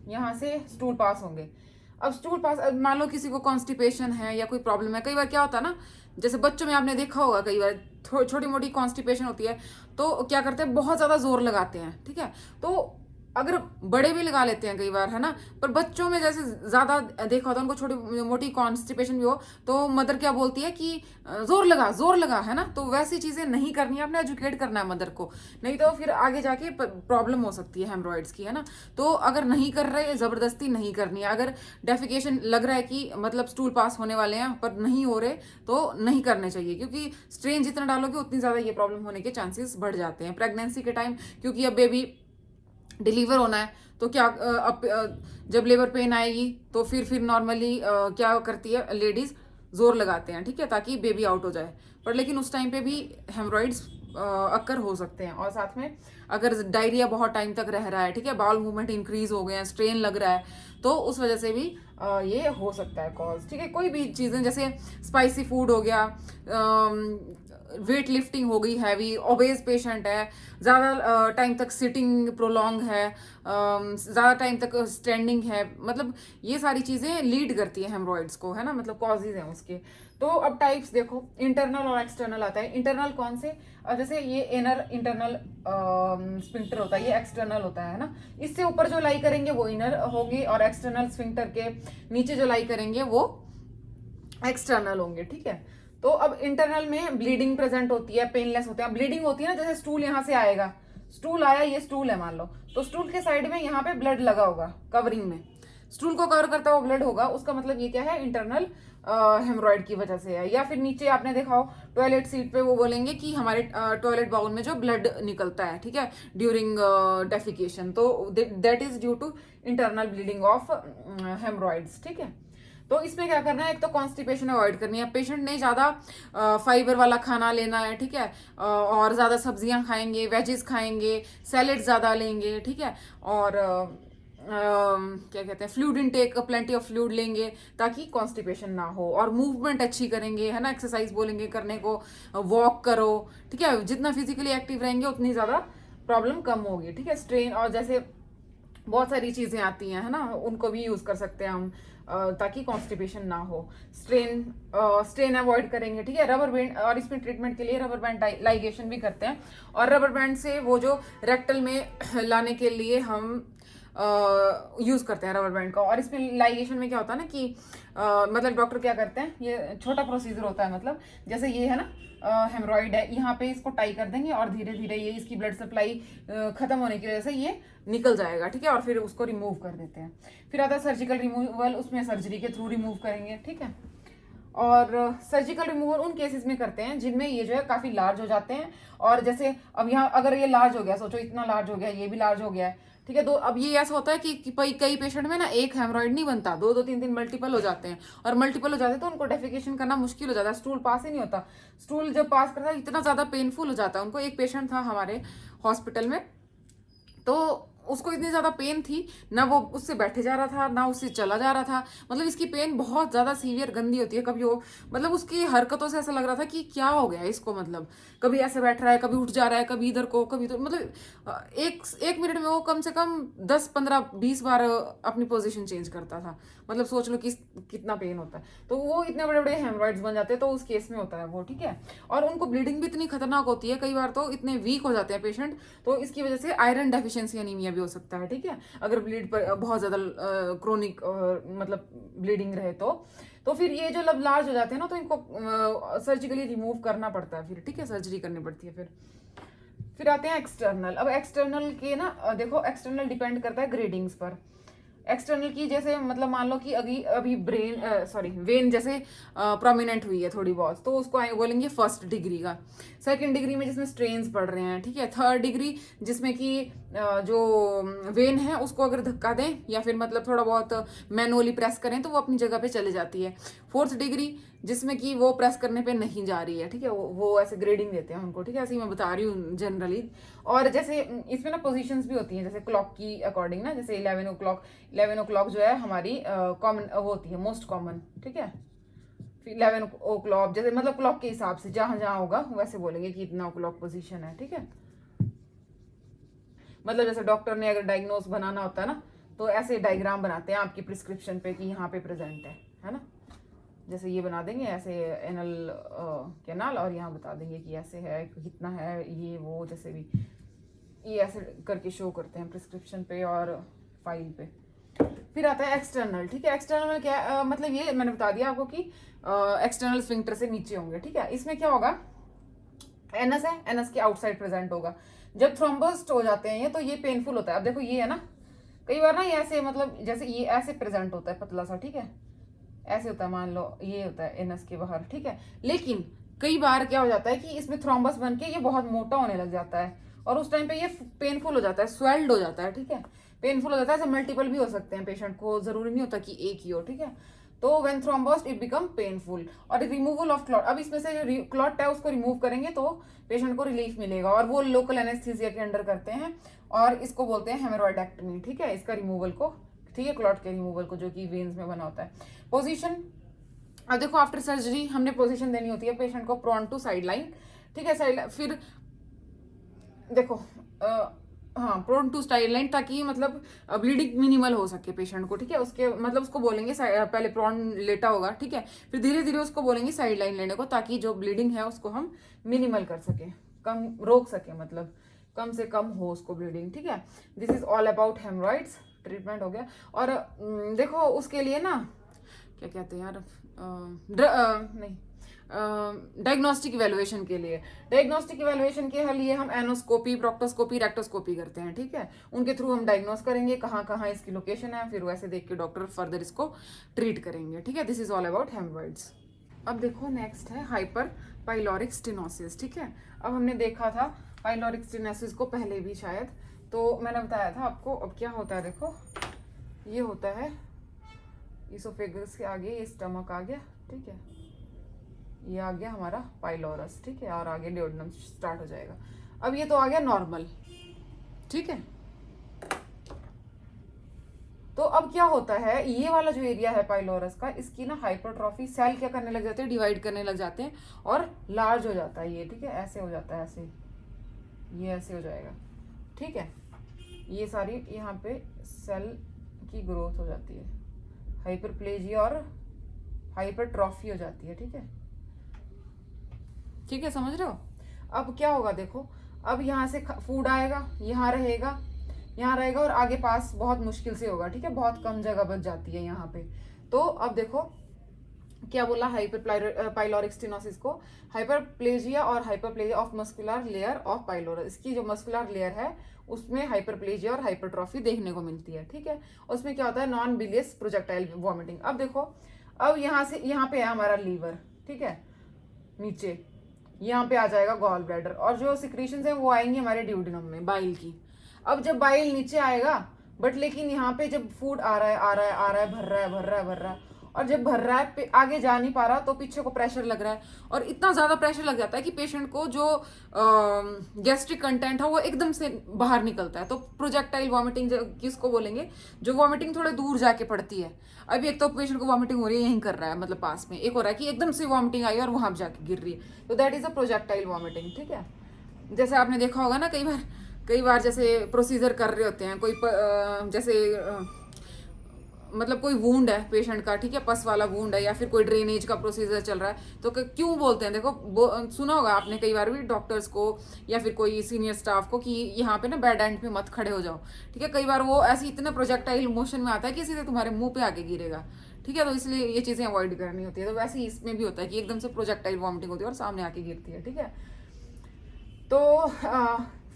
यहाँ से स्टूल पास होंगे। अब स्टूल पास, मान लो किसी को कॉन्स्टिपेशन है या कोई प्रॉब्लम है, कई बार क्या होता है ना, जैसे बच्चों में आपने देखा होगा कई बार छोटी मोटी कॉन्स्टिपेशन होती है तो क्या करते हैं, बहुत ज्यादा जोर लगाते हैं। ठीक है, तो अगर बड़े भी लगा लेते हैं कई बार, है ना, पर बच्चों में जैसे ज्यादा देखा होता है, उनको छोटी मोटी कॉन्स्टिपेशन भी हो तो मदर क्या बोलती है कि जोर लगा, है ना। तो वैसी चीजें नहीं करनी है, आपने एजुकेट करना है मदर को, नहीं तो फिर आगे जाके प्रॉब्लम हो सकती है हेमरॉइड्स की, है ना। तो अगर नहीं कर रहे, जबरदस्ती नहीं करनी है। अगर डेफिकेशन लग रहा है कि मतलब स्टूल पास होने वाले हैं पर नहीं हो रहे तो नहीं करने चाहिए, क्योंकि स्ट्रेन जितना डालोगे उतनी ज्यादा ये प्रॉब्लम होने के चांसेस बढ़ जाते हैं प्रेगनेंसी के टाइम। क्योंकि अब बेबी डिलीवर होना है तो क्या जब लेबर पेन आएगी तो फिर नॉर्मली क्या करती है लेडीज, जोर लगाते हैं। ठीक है, ताकि बेबी आउट हो जाए, पर लेकिन उस टाइम पे भी हेमरॉइड्स अक्कर हो सकते हैं। और साथ में अगर डायरिया बहुत टाइम तक रह रहा है, ठीक है, बाउल मूवमेंट इंक्रीज हो गए हैं, स्ट्रेन लग रहा है, तो उस वजह से भी ये हो सकता है कॉज। ठीक है, कोई भी चीजें जैसे स्पाइसी फूड हो गया, वेट लिफ्टिंग हो गई हैवी, ओबेज पेशेंट है, ज़्यादा टाइम तक सिटिंग प्रोलॉन्ग है, ज़्यादा टाइम तक स्टैंडिंग है, मतलब ये सारी चीज़ें लीड करती है हेमरॉइड्स को, है ना, मतलब कॉजेज हैं उसके। तो अब टाइप्स देखो, इंटरनल और एक्सटर्नल आता है। इंटरनल कौन से, जैसे ये इनर इंटरनल स्फिंक्टर होता है, ये एक्सटर्नल होता है ना। इससे ऊपर जो लाई करेंगे वो इनर होगी और एक्सटर्नल स्फिंक्टर के नीचे जो लाई करेंगे वो एक्सटर्नल होंगे। ठीक है, तो अब इंटरनल में ब्लीडिंग प्रेजेंट होती है, पेनलेस होते हैं। ब्लीडिंग होती है ना, जैसे स्टूल यहाँ से आएगा, स्टूल आया, ये स्टूल है मान लो, तो स्टूल के साइड में यहाँ पे ब्लड लगा होगा, कवरिंग में स्टूल को कवर करता हुआ ब्लड होगा, उसका मतलब ये क्या है, इंटरनल हेमरॉइड की वजह से है। या फिर नीचे आपने देखा हो टॉयलेट सीट पे वो बोलेंगे कि हमारे टॉयलेट बाउल में जो ब्लड निकलता है, ठीक है, ड्यूरिंग डेफिकेशन, तो that is due to internal bleeding of haemorrhoids. ठीक है, तो इसमें क्या करना है, एक तो कॉन्स्टिपेशन अवॉइड करनी है, पेशेंट ने ज़्यादा फाइबर वाला खाना लेना है। ठीक है, और ज़्यादा सब्जियां खाएंगे, वेजेस खाएंगे, सैलेड ज़्यादा लेंगे। ठीक है, और क्या कहते हैं, fluid intake, plenty of fluid लेंगे ताकि कॉन्स्टिपेशन ना हो, और मूवमेंट अच्छी करेंगे, है ना, एक्सरसाइज बोलेंगे करने को, वॉक करो। ठीक है, जितना फिजिकली एक्टिव रहेंगे उतनी ज़्यादा प्रॉब्लम कम होगी। ठीक है, स्ट्रेन और जैसे बहुत सारी चीजें आती हैं, है ना, उनको भी यूज कर सकते हैं हम ताकि कॉन्स्टिपेशन ना हो। स्ट्रेन अवॉइड करेंगे। ठीक है, रबर बैंड, और इसमें ट्रीटमेंट के लिए रबर बैंड लाइगेशन भी करते हैं, और रबर बैंड से वो जो रेक्टल में लाने के लिए हम यूज करते हैं रबर बैंड का। और इसमें लाइगेशन में क्या होता है ना कि मतलब डॉक्टर क्या करते हैं, ये छोटा प्रोसीजर होता है, मतलब जैसे ये है ना हेमरॉइड है, यहाँ पे इसको टाई कर देंगे और धीरे धीरे ये इसकी ब्लड सप्लाई खत्म होने की वजह से ये निकल जाएगा। ठीक है, और फिर उसको रिमूव कर देते हैं। फिर आता है सर्जिकल रिमूवल, उसमें सर्जरी के थ्रू रिमूव करेंगे। ठीक है, और सर्जिकल रिमूवल उन केसेस में करते हैं जिनमें ये जो है काफी लार्ज हो जाते हैं, और जैसे अब यहाँ अगर ये लार्ज हो गया, सोचो इतना लार्ज हो गया, ये भी लार्ज हो गया है। ठीक है, तो अब ये ऐसा होता है कि कई पेशेंट में ना एक हेमरॉइड नहीं बनता, दो दो तीन तीन मल्टीपल हो जाते हैं, और मल्टीपल हो जाते हैं तो उनको डेफिकेशन करना मुश्किल हो जाता है, स्टूल पास ही नहीं होता। स्टूल जब पास करता है इतना ज्यादा पेनफुल हो जाता है उनको। एक पेशेंट था हमारे हॉस्पिटल में, तो उसको इतनी ज़्यादा पेन थी, ना वो उससे बैठे जा रहा था ना उससे चला जा रहा था। मतलब इसकी पेन बहुत ज़्यादा सीवियर गंदी होती है। कभी वो मतलब उसकी हरकतों से ऐसा लग रहा था कि क्या हो गया इसको, मतलब कभी ऐसे बैठ रहा है, कभी उठ जा रहा है, कभी इधर को कभी तो, मतलब एक एक मिनट में वो कम से कम 10 15 20 बार अपनी पोजीशन चेंज करता था। मतलब सोच लो कि कितना पेन होता है। तो वो इतने बड़े बड़े हेमरॉइड्स बन जाते हैं, तो उस केस में होता है वो, ठीक है। और उनको ब्लीडिंग भी इतनी खतरनाक होती है, कई बार तो इतने वीक हो जाते हैं पेशेंट, तो इसकी वजह से आयरन डेफिशिएंसी एनीमिया भी हो सकता है, ठीक है। अगर ब्लीड पर बहुत ज्यादा क्रोनिक मतलब ब्लीडिंग रहे तो फिर ये जो लार्ज हो जाते हैं ना, तो इनको सर्जिकली रिमूव करना पड़ता है फिर, ठीक है, सर्जरी करनी पड़ती है फिर आते हैं एक्सटर्नल। अब एक्सटर्नल के ना देखो, एक्सटर्नल डिपेंड करता है ग्रेडिंग्स पर। एक्सटर्नल की जैसे मतलब मान लो कि अभी अभी वेन जैसे प्रोमिनेंट हुई है थोड़ी बहुत, तो उसको बोलेंगे फर्स्ट डिग्री का। सेकंड डिग्री में जिसमें स्ट्रेन्स पड़ रहे हैं, ठीक है। थर्ड डिग्री जिसमें कि जो वेन है उसको अगर धक्का दें या फिर मतलब थोड़ा बहुत मैनुअली प्रेस करें तो वो अपनी जगह पे चले जाती है। फोर्थ डिग्री जिसमें कि वो प्रेस करने पे नहीं जा रही है, ठीक है। वो ऐसे ग्रेडिंग देते हैं उनको, ठीक है। ऐसे ही मैं बता रही हूँ जनरली। और जैसे इसमें ना पोजीशंस भी होती हैं, जैसे क्लॉक की अकॉर्डिंग ना, जैसे 11 o'clock जो है हमारी कॉमन वो होती है, मोस्ट कॉमन, ठीक है। 11 o'clock जैसे मतलब क्लॉक के हिसाब से जहां जहां होगा वैसे बोलेंगे कि इतना o'clock पोजीशन है, ठीक है। मतलब जैसे डॉक्टर ने अगर डायग्नोस बनाना होता है ना, तो ऐसे डायग्राम बनाते हैं आपकी प्रिस्क्रिप्शन पे कि यहाँ पे प्रेजेंट है ना। जैसे ये बना देंगे ऐसे एनल कैनाल, और यहाँ बता देंगे कि ऐसे है, कितना है, ये वो, जैसे भी ये ऐसे करके शो करते हैं प्रिस्क्रिप्शन पे और फाइल पे। फिर आता है एक्सटर्नल, ठीक है। एक्सटर्नल में क्या मतलब ये मैंने बता दिया आपको कि एक्सटर्नल स्फिंक्टर से नीचे होंगे, ठीक है। इसमें क्या होगा, एनएस है, एनएस के आउटसाइड प्रेजेंट होगा। जब थ्रोम्बस्ट हो जाते हैं ये, तो ये पेनफुल होता है। अब देखो ये है ना, कई बार ना ये ऐसे मतलब जैसे ये ऐसे प्रेजेंट होता है पतला सा, ठीक है, ऐसे होता है, मान लो ये होता है एनएस के बाहर, ठीक है। लेकिन कई बार क्या हो जाता है कि इसमें थ्रोम्बस बन के ये बहुत मोटा होने लग जाता है, और उस टाइम पे ये पेनफुल हो जाता है, स्वेल्ड हो जाता है, ठीक है। पेनफुल हो जाता है, ऐसे मल्टीपल भी हो सकते हैं पेशेंट को, जरूरी नहीं होता कि एक ही हो, ठीक है। तो व्हेन थ्रोम्बोस्ट इट बिकम पेनफुल। और रिमूवल ऑफ क्लॉट, अब इसमें से जो क्लॉट है उसको रिमूव करेंगे तो पेशेंट को रिलीफ मिलेगा, और वो लोकल एनेस्थीसिया के अंडर करते हैं, और इसको बोलते हैं हेमरॉइडेक्टमी, ठीक है, इसका रिमूवल को, ठीक है, क्लॉट के रिमूवल को, जो कि वेन्स में बना होता है। पोजीशन, अब देखो आफ्टर सर्जरी हमने पोजीशन देनी होती है पेशेंट को प्रोन टू साइड लाइन, ठीक है, साइड फिर देखो हाँ, प्रोन टू साइड लाइन, ताकि मतलब ब्लीडिंग मिनिमल हो सके पेशेंट को, ठीक है। उसके मतलब उसको बोलेंगे पहले प्रोन लेटा होगा, ठीक है, फिर धीरे धीरे उसको बोलेंगे साइड लाइन लेने को, ताकि जो ब्लीडिंग है उसको हम मिनिमल कर सके, कम रोक सके, मतलब कम से कम हो उसको ब्लीडिंग, ठीक है। This is all about haemorrhoids. Treatment हो गया। और देखो उसके लिए ना क्या कहते हैं यार, नहीं, डायग्नोस्टिक इवेलुएशन के लिए, डायग्नोस्टिक इवेलुएशन के लिए हम एनोस्कोपी, प्रोक्टोस्कोपी, रेक्टोस्कोपी करते हैं, ठीक है। उनके थ्रू हम डायग्नोस करेंगे कहाँ कहाँ इसकी लोकेशन है, फिर वैसे देख के डॉक्टर फर्दर इसको ट्रीट करेंगे, ठीक है। This is all about haemorrhoids. अब देखो नेक्स्ट है हाइपर पाइलोरिक स्टेनोसिस, ठीक है। अब हमने देखा था पाइलोरिक स्टेनोसिस को पहले भी शायद, तो मैंने बताया था आपको। अब क्या होता है, देखो ये होता है इसोफेगस के आगे ये स्टमक आ गया, ठीक है, ये आ गया हमारा पाइलोरस, ठीक है, और आगे ड्यूोडेनम स्टार्ट हो जाएगा। अब ये तो आ गया नॉर्मल, ठीक है। तो अब क्या होता है, ये वाला जो एरिया है पाइलोरस का, इसकी ना हाइपरट्रॉफी, सेल क्या करने लग जाते हैं, डिवाइड करने लग जाते हैं और लार्ज हो जाता है ये, ठीक है, ऐसे हो जाता है, ऐसे ये ऐसे हो जाएगा, ठीक है। ये सारी यहाँ पे सेल की ग्रोथ हो जाती है, हाइपरप्लेजिया और हाइपरट्रॉफी हो जाती है, ठीक है, ठीक है, समझ रहे हो। अब क्या होगा, देखो अब यहाँ से फूड आएगा, यहाँ रहेगा, यहाँ रहेगा, और आगे पास बहुत मुश्किल से होगा, ठीक है, बहुत कम जगह बच जाती है यहाँ पे। तो अब देखो क्या बोला, हाइपर पाइलोरिक स्टेनोसिस को हाइपरप्लेजिया और hyperplasia of muscular layer of pylorus, इसकी जो मस्कुलर लेयर है उसमें हाइपरप्लेजिया और हाइपरट्रॉफी देखने को मिलती है, ठीक है। उसमें क्या होता है, नॉन बिलियस प्रोजेक्टाइल वॉमिटिंग। अब देखो, अब यहाँ से यहाँ पे है हमारा लीवर, ठीक है, नीचे यहाँ पे आ जाएगा गॉल ब्लैडर, और जो सिक्रीशंस है वो आएंगी हमारे ड्यूडेनम में बाइल की। अब जब बाइल नीचे आएगा, बट लेकिन यहाँ पे जब फूड आ रहा है, भर रहा है, और जब भर रहा है आगे जा नहीं पा रहा तो पीछे को प्रेशर लग रहा है, और इतना ज्यादा प्रेशर लग जाता है कि पेशेंट को जो गैस्ट्रिक कंटेंट है वो एकदम से बाहर निकलता है। तो प्रोजेक्टाइल वॉमिटिंग किसको बोलेंगे, जो वॉमिटिंग थोड़े दूर जाके पड़ती है। अभी एक तो पेशेंट को वॉमिटिंग हो रही है यहीं कर रहा है, मतलब पास में, एक हो रहा है कि एकदम से वॉमिटिंग आई और वहां जाके गिर रही है, तो that is a projectile vomiting. ठीक है, जैसे आपने देखा होगा ना कई बार जैसे प्रोसीजर कर रहे होते हैं कोई जैसे मतलब कोई वूंड है पेशेंट का, ठीक है, पस वाला वूंड है या फिर कोई ड्रेनेज का प्रोसीजर चल रहा है, तो क्यों बोलते हैं, देखो सुना होगा आपने कई बार भी डॉक्टर्स को या फिर कोई सीनियर स्टाफ को कि यहाँ पे ना बेड एंड पे मत खड़े हो जाओ। ठीक है, कई बार वो ऐसे इतना प्रोजेक्टाइल मोशन में आता है कि सीधे तुम्हारे मुंह पे आके गिरेगा। ठीक है, तो इसलिए ये चीजें अवॉइड करनी होती है। तो वैसे ही इसमें भी होता है कि एकदम से प्रोजेक्टाइल वॉमिटिंग होती है और सामने आके गिरती है। ठीक है, तो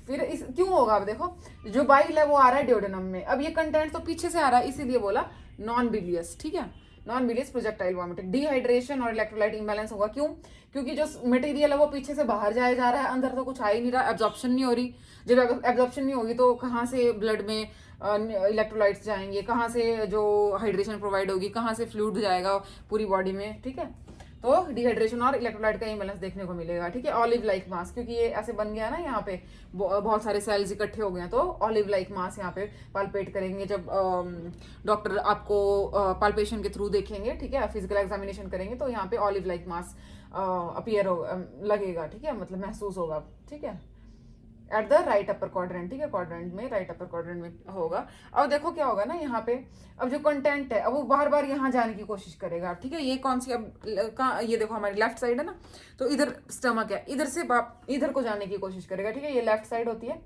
फिर इस क्यों होगा, अब देखो जो बाइल है वो आ रहा है ड्यूडेनम में, अब ये कंटेंट तो पीछे से आ रहा है, इसीलिए बोला नॉन बिलियस। ठीक है, नॉन बिलियस प्रोजेक्टाइल वॉमिटिंग। डिहाइड्रेशन और इलेक्ट्रोलाइट इम्बैलेंस होगा, क्यों, क्योंकि जो मटेरियल है वो पीछे से बाहर जाया जा रहा है, अंदर तो कुछ आ ही नहीं रहा, एब्जॉर्प्शन नहीं हो रही। जब एब्जॉर्प्शन नहीं होगी तो कहाँ से ब्लड में इलेक्ट्रोलाइट्स जाएंगे, कहाँ से जो हाइड्रेशन प्रोवाइड होगी, कहाँ से फ्लूइड जाएगा पूरी बॉडी में। ठीक है, तो डिहाइड्रेशन और इलेक्ट्रोलाइट का इम्बैलेंस देखने को मिलेगा। ठीक है, ऑलिव लाइक मास, क्योंकि ये ऐसे बन गया ना, यहाँ पे बहुत सारे सेल्स इकट्ठे हो गए हैं, तो ऑलिव लाइक मास यहाँ पे पाल्पेट करेंगे जब डॉक्टर आपको पाल्पेशन के थ्रू देखेंगे। ठीक है, फिजिकल एग्जामिनेशन करेंगे तो यहाँ पे ऑलिव लाइक मास अपीयर लगेगा। ठीक है, मतलब महसूस होगा। ठीक है, eight the right upper quadrant. ठीक है, क्वाड्रेंट में, राइट अपर क्वाड्रेंट में होगा। अब देखो क्या होगा ना यहाँ पे, अब जो कंटेंट है अब वो बार बार यहाँ जाने की कोशिश करेगा। ठीक है, ये कौन सी, अब ये देखो हमारी लेफ्ट साइड है ना, तो इधर स्टमक है, इधर से इधर को जाने की कोशिश करेगा। ठीक है, ये लेफ्ट साइड होती है,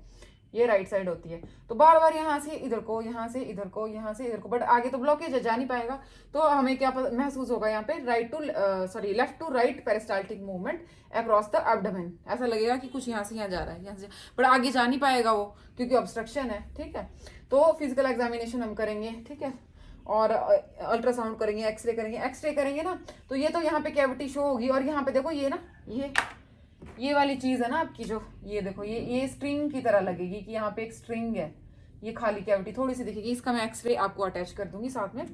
ये राइट साइड होती है, तो बार बार यहाँ से इधर को, यहाँ से इधर को, यहाँ से इधर को, बट आगे तो ब्लॉकेज है, जा नहीं पाएगा। तो हमें क्या महसूस होगा यहाँ पे, left to right peristaltic movement across the abdomen. ऐसा लगेगा कि कुछ यहाँ से यहाँ जा रहा है, यहाँ से, बट आगे जा नहीं पाएगा वो, क्योंकि ऑब्स्ट्रक्शन है। ठीक है, तो फिजिकल एग्जामिनेशन हम करेंगे। ठीक है, और अल्ट्रासाउंड करेंगे, एक्सरे करेंगे ना, तो ये तो यहाँ पे कैविटी शो होगी, और यहाँ पे देखो ये ना, ये वाली चीज है ना आपकी, जो ये देखो ये स्ट्रिंग की तरह लगेगी कि यहाँ पे एक स्ट्रिंग है, ये खाली कैविटी थोड़ी सी दिखेगी, इसका मैं एक्सरे आपको अटैच कर दूंगी साथ में।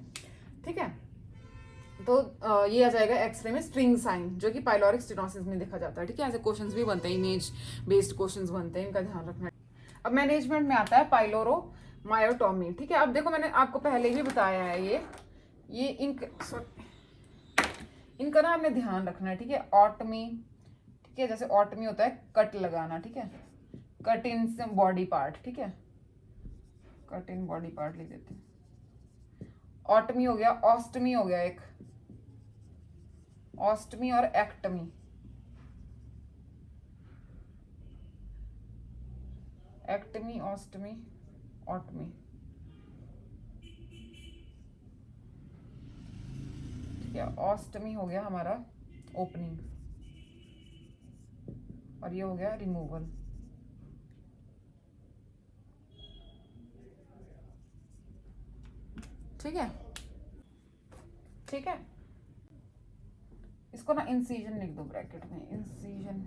ठीक है, तो ये आ जाएगा एक्सरे में स्ट्रिंग साइन, जो कि पाइलोरिक स्टेनोसिस में देखा जाता है। ठीक है, ऐसे क्वेश्चंस भी बनते हैं, इमेज बेस्ड क्वेश्चंस बनते हैं, इनका ध्यान रखना। अब मैनेजमेंट में आता है पाइलोरो मायोटोमी। ठीक है, अब देखो मैंने आपको पहले ही बताया है, ये इनका ना आपने ध्यान रखना है। ठीक है, ऑटमी, ठीक है, जैसे ऑटमी होता है कट लगाना। ठीक है, कट इन बॉडी पार्ट। ठीक है, कट इन बॉडी पार्ट लिख देते हैं। ऑटमी हो गया, ऑस्टमी हो गया एक, ऑस्टमी और एक्टमी। एक्टमी, ऑस्टमी, ऑटमी। ठीक है, ऑस्टमी हो गया हमारा ओपनिंग, और ये हो गया रिमूवल। ठीक है, ठीक है, इसको ना इंसीजन लिख दो ब्रैकेट में, इंसीजन,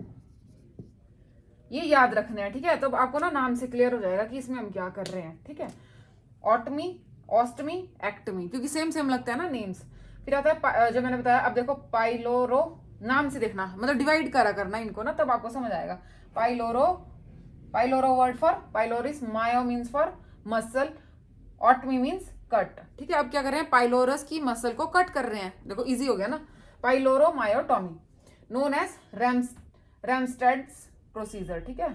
ये याद रखना है। ठीक है, तो आपको ना नाम से क्लियर हो जाएगा कि इसमें हम क्या कर रहे हैं। ठीक है, ऑटमी, ऑस्टमी, एक्टमी, क्योंकि सेम लगता है ना नेम्स। फिर आता है जो मैंने बताया, अब देखो पाइलोरो, नाम से देखना, मतलब डिवाइड करा करना इनको ना, तब आपको समझ आएगा। Pyloro word for pylorus, myo means for muscle, otomy means cut. ठीक है, अब क्या कर रहे हैं, पाइलोरस की मसल को कट कर रहे हैं। देखो इजी हो गया ना, पाइलोरो मायोटोमी, नोन एज रैमस्टेड्स प्रोसीजर। ठीक है,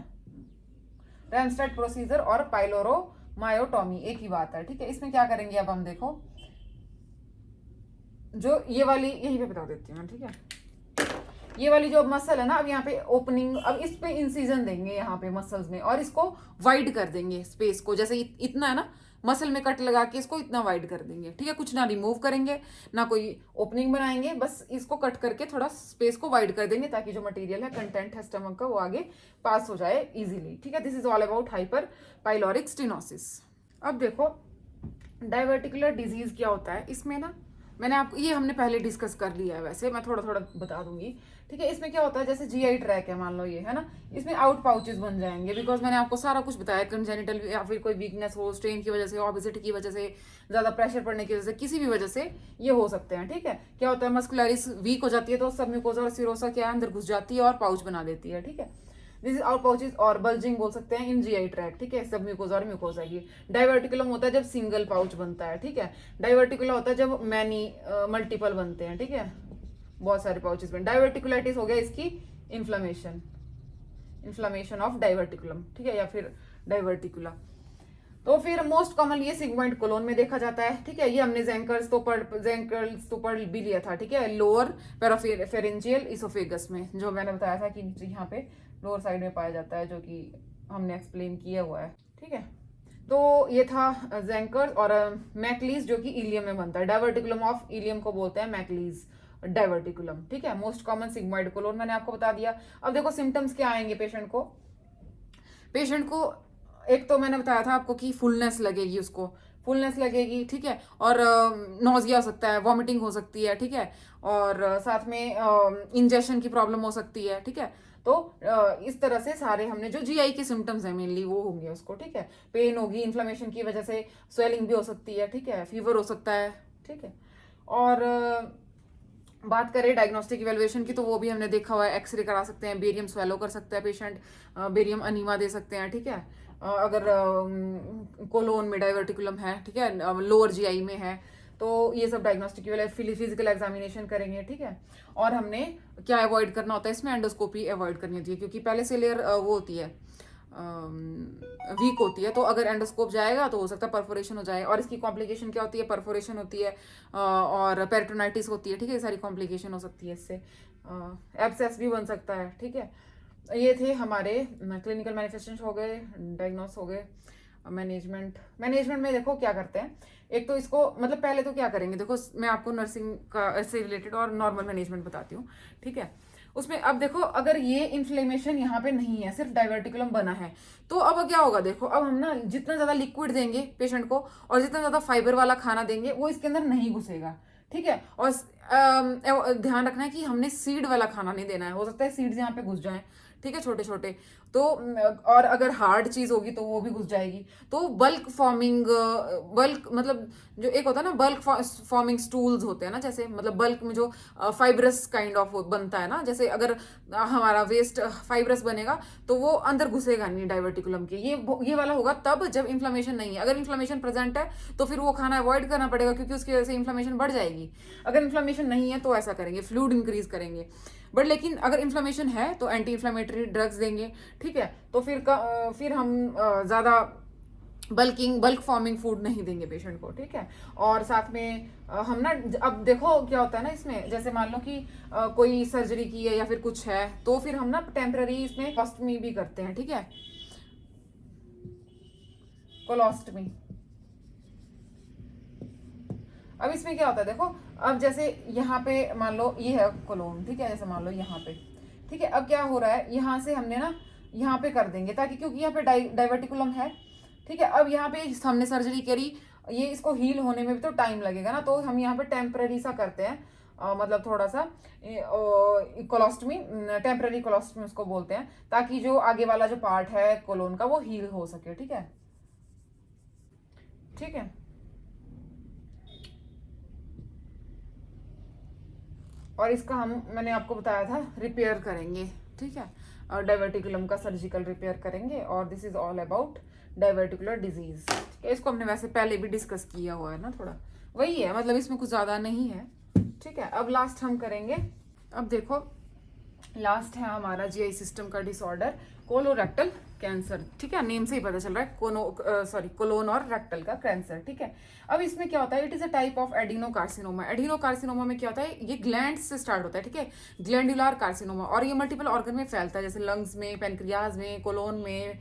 रैमस्टेड प्रोसीजर और पाइलोरो मायोटोमी एक ही बात है। ठीक है, इसमें क्या करेंगे अब हम देखो, जो ये वाली, यहीं पे बता देती हूँ। ठीक है, ये वाली जो मसल है ना, अब यहाँ पे ओपनिंग, अब इस पे इंसिजन देंगे यहाँ पे मसल्स में, और इसको वाइड कर देंगे स्पेस को, जैसे इतना है ना, मसल में कट लगा के इसको इतना वाइड कर देंगे। ठीक है, कुछ ना रिमूव करेंगे ना कोई ओपनिंग बनाएंगे, बस इसको कट करके थोड़ा स्पेस को वाइड कर देंगे, ताकि जो मटेरियल है, कंटेंट है स्टमक का, वो आगे पास हो जाए इजीली। ठीक है, this is all about hyper pyloric stenosis. अब देखो डाइवर्टिकुलर डिजीज क्या होता है, इसमें ना मैंने आपको ये हमने पहले डिस्कस कर लिया है, वैसे मैं थोड़ा थोड़ा बता दूंगी। ठीक है, इसमें क्या होता है, जैसे जीआई ट्रैक है मान लो ये है ना, इसमें आउट पाउचेस बन जाएंगे, बिकॉज मैंने आपको सारा कुछ बताया, कंजेनिटल या फिर कोई वीकनेस हो, स्ट्रेन की वजह से, ओबेसिटी की वजह से, ज्यादा प्रेशर पड़ने की वजह से, किसी भी वजह से ये हो सकते हैं। ठीक है, क्या होता है, मस्कुलरिस वीक हो जाती है तो सब म्यूकोसा और सिरोसा क्या है, अंदर घुस जाती है और पाउच बना देती है। ठीक है, दिस इज आउट पाउचेस और बल्जिंग बोल सकते हैं इन जीआई ट्रैक। ठीक है, सब म्यूकोसा और म्यूकोसा की। डाइवर्टिकुलम होता है जब सिंगल पाउच बनता है। ठीक है, डाइवर्टिकुला होता है जब मैनी मल्टीपल बनते हैं। ठीक है, बहुत सारे पाउचेस बन। डाइवर्टिकुलाइटिस हो गया इसकी इन्फ्लेमेशन, इन्फ्लेमेशन ऑफ डाइवर्टिकुलम। ठीक है, या फिर डाइवर्टिकुला। तो फिर मोस्ट कॉमन ये सिगमॉइड कोलोन में देखा जाता है। ठीक है, ये हमने जेंकर्स तो पढ़ भी लिया था। ठीक है, लोअर पैराफेरेंजियल इसोफेगस में, जो मैंने बताया था कि नीचे यहाँ पे लोअर साइड में पाया जाता है, जो कि हमने एक्सप्लेन किया हुआ है। ठीक है, तो ये था जेंकर्स और मैकलीज जो कि इलियम में बनता है। डाइवर्टिकुलम ऑफ इलियम को बोलते हैं मैकलीज डाइवर्टिकुलम। ठीक है, मोस्ट कॉमन सिग्मॉइड कोलोन मैंने आपको बता दिया। अब देखो सिम्टम्स क्या आएंगे पेशेंट को एक तो मैंने बताया था आपको कि फुलनेस लगेगी, उसको फुलनेस लगेगी। ठीक है, और नोजिया हो सकता है, वॉमिटिंग हो सकती है। ठीक है, और साथ में इंजेक्शन की प्रॉब्लम हो सकती है। ठीक है, तो इस तरह से सारे हमने जो जीआई के सिम्टम्स हैं मेनली वो होंगे उसको। ठीक है, पेन होगी, इन्फ्लेमेशन की वजह से स्वेलिंग भी हो सकती है। ठीक है, फीवर हो सकता है। ठीक है, और बात करें डायग्नोस्टिक इवेल्युएशन की, तो वो भी हमने देखा हुआ है, एक्सरे करा सकते हैं, बेरियम स्वेलो कर सकता है पेशेंट, बेरियम अनीमा दे सकते हैं। ठीक है, अगर कोलोन में डाइवर्टिकुलम है, ठीक है, लोअर जीआई में है, तो ये सब डायग्नोस्टिक फिजिकल एग्जामिनेशन करेंगे। ठीक है, और हमने क्या अवॉइड करना होता है इसमें, एंडोस्कोपी अवॉइड करनी होती है, क्योंकि पहले से लेयर वो होती है, वीक होती है, तो अगर एंडोस्कोप जाएगा तो हो सकता है परफोरेशन हो जाए, और इसकी कॉम्प्लिकेशन क्या होती है, परफोरेशन होती है और पेरिटोनाइटिस होती है। ठीक है, सारी कॉम्प्लिकेशन हो सकती है इससे, एब्सेस भी बन सकता है। ठीक है, ये थे हमारे क्लिनिकल मैनिफेस्टेशन हो गए, डायग्नोस हो गए। मैनेजमेंट में देखो क्या करते हैं, एक तो इसको मतलब पहले तो क्या करेंगे, देखो मैं आपको नर्सिंग का से रिलेटेड और नॉर्मल मैनेजमेंट बताती हूँ। ठीक है, उसमें अब देखो अगर ये इन्फ्लेमेशन यहाँ पे नहीं है, सिर्फ डाइवर्टिकुलम बना है, तो अब क्या होगा, देखो अब हम ना जितना ज्यादा लिक्विड देंगे पेशेंट को और जितना ज्यादा फाइबर वाला खाना देंगे वो इसके अंदर नहीं घुसेगा। ठीक है, और ध्यान रखना है कि हमने सीड वाला खाना नहीं देना है, हो सकता है सीड्स यहाँ पे घुस जाएं। ठीक है, छोटे छोटे, तो और अगर हार्ड चीज होगी तो वो भी घुस जाएगी। तो बल्क मतलब जो एक होता है ना, बल्क फॉर्मिंग स्टूल्स होते हैं ना, जैसे मतलब बल्क में जो फाइब्रस काइंड ऑफ बनता है ना, जैसे अगर हमारा वेस्ट फाइब्रस बनेगा तो वो अंदर घुसेगा नहीं डाइवर्टिकुलम के, ये वाला होगा तब जब इन्फ्लेमेशन नहीं है। अगर इन्फ्लेमेशन प्रेजेंट है तो फिर वो खाना अवॉइड करना पड़ेगा, क्योंकि उसकी वजह से इन्फ्लेमेशन बढ़ जाएगी। अगर इन्फ्लेमेशन नहीं है तो ऐसा करेंगे, फ्लूइड इंक्रीज करेंगे। बट लेकिन अगर इन्फ्लेमेशन है तो एंटी इन्फ्लेमेटरी ड्रग्स देंगे। ठीक है, तो फिर हम ज्यादा बल्क फॉर्मिंग फूड नहीं देंगे पेशेंट को। ठीक है, और साथ में हम ना अब देखो क्या होता है ना इसमें, जैसे मान लो कि कोई सर्जरी की है या फिर कुछ है, तो फिर हम ना टेम्पररी इसमें कोलोस्टमी भी करते हैं। ठीक है, कोलोस्टमी। अब इसमें क्या होता है, देखो अब जैसे यहाँ पे मान लो ये है कोलोन। ठीक है, जैसे मान लो यहाँ पे, ठीक है, अब क्या हो रहा है, यहाँ से हमने ना यहाँ पे कर देंगे, ताकि क्योंकि यहाँ पे डाइवर्टिकुलम है। ठीक है, अब यहाँ पे हमने सर्जरी करी, ये इसको हील होने में भी तो टाइम लगेगा ना, तो हम यहाँ पे टेम्पररी सा करते हैं, मतलब थोड़ा सा कोलोस्टमी, टेम्पररी कोलोस्टमी उसको बोलते हैं, ताकि जो आगे वाला जो पार्ट है कोलोन का वो हील हो सके। ठीक है, ठीक है, और इसका मैंने आपको बताया था रिपेयर करेंगे। ठीक है, डाइवर्टिकुलम का सर्जिकल रिपेयर करेंगे, और this is all about diverticular disease. ठीक है, इसको हमने वैसे पहले भी डिस्कस किया हुआ है ना, थोड़ा वही है, मतलब इसमें कुछ ज्यादा नहीं है। ठीक है, अब लास्ट हम करेंगे, अब देखो लास्ट है हमारा जीआई सिस्टम का डिसऑर्डर, कोलोरेक्टल कैंसर। ठीक है, नेम से ही पता चल रहा है, कोलोन और रेक्टल का कैंसर। ठीक है, अब इसमें क्या होता है, it is a type of adenocarcinoma. Adenocarcinoma में क्या होता है, ये ग्लैंड से स्टार्ट होता है। ठीक है, ग्लैंडुलर कार्सिनोमा, और ये मल्टीपल ऑर्गन में फैलता है, जैसे लंग्स में, पेनक्रियाज में, कोलोन में,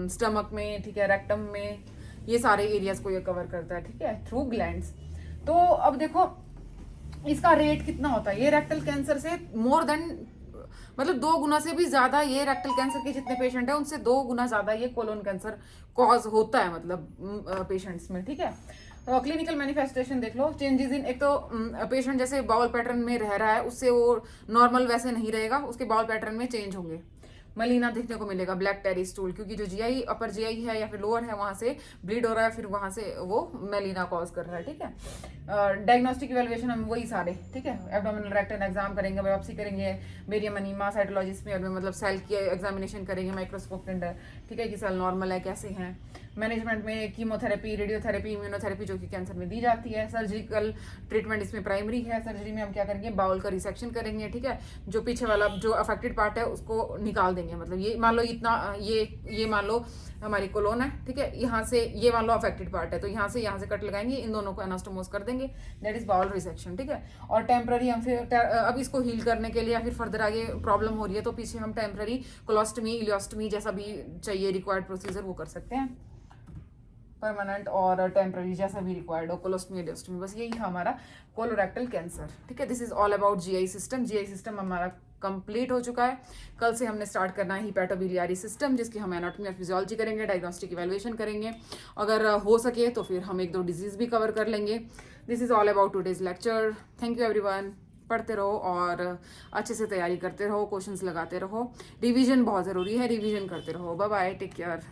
स्टमक में, ठीक है, रेक्टम में, ये सारे एरियाज को ये कवर करता है। ठीक है, थ्रू ग्लैंड्स। तो अब देखो इसका रेट कितना होता है, ये रेक्टल कैंसर से मोर देन मतलब 2 गुना से भी ज्यादा, ये रेक्टल कैंसर के जितने पेशेंट हैं उनसे 2 गुना ज्यादा ये कोलोन कैंसर कॉज होता है, मतलब पेशेंट्स में। ठीक है, क्लिनिकल मैनिफेस्टेशन देख लो, चेंजेस इन, एक तो पेशेंट जैसे बाउल पैटर्न में रह रहा है उससे वो नॉर्मल वैसे नहीं रहेगा, उसके बाउल पैटर्न में चेंज होंगे, मलीना देखने को मिलेगा, ब्लैक टेरी स्टूल, क्योंकि जो जीआई अपर जीआई है या फिर लोअर है वहां से ब्लीड हो रहा है, फिर वहां से वो मेलिना कॉज कर रहा है, ठीक है। डायग्नोस्टिक इवेल्युएशन हम वही सारे, ठीक है, एब्डोमिनल रेक्टन एग्जाम करेंगे, बायोप्सी करेंगे, बेरियम अनीमा, साइटोलॉजी स्मीयर में मतलब सेल की एग्जामिनेशन करेंगे, माइक्रोस्कोप के अंदर, ठीक है, कि सेल नॉर्मल है कैसे हैं। मैनेजमेंट में कीमोथेरेपी, रेडियोथेरेपी, इम्यूनोथेरेपी जो कि कैंसर में दी जाती है। सर्जिकल ट्रीटमेंट इसमें प्राइमरी है, सर्जरी में हम क्या करेंगे, बाउल का रिसेक्शन करेंगे, ठीक है, जो पीछे वाला जो अफेक्टेड पार्ट है उसको निकाल देंगे, मतलब ये मान लो इतना, ये मान लो हमारी कोलोन है, ठीक है, यहाँ से ये मान लो अफेक्टेड पार्ट है, तो यहाँ से कट लगाएंगे, इन दोनों को एनास्टोमोस कर देंगे, दैट इज बाउल रिसेक्शन, ठीक है। और टेम्पररी हम फिर अब इसको हील करने के लिए या फिर फर्दर आगे प्रॉब्लम हो रही है तो पीछे हम टेम्पररी कोलोस्टमी, इलियोस्टमी जैसा भी चाहिए रिक्वायर्ड प्रोसीजर वो कर सकते हैं, परमानेंट और टेम्पररी जैसा भी रिक्वायर्ड हो, कोलोस्टमी, इलियोस्टमी, बस यही था हमारा कोलोरेक्टल कैंसर, ठीक है। This is all about GI system. GI system हमारा कंप्लीट हो चुका है। कल से हमने स्टार्ट करना है हिपैटोबिलियरी सिस्टम, जिसकी हम एनाटॉमी और फिजियोलॉजी करेंगे, डायग्नोस्टिक इवैल्यूएशन करेंगे, अगर हो सके तो फिर हम 1-2 डिजीज भी कवर कर लेंगे। This is all about today's lecture. Thank you everyone. पढ़ते रहो और अच्छे से तैयारी करते रहो, क्वेश्चंस लगाते रहो, रिवीजन बहुत ज़रूरी है, रिवीजन करते रहो। Bye bye, take care.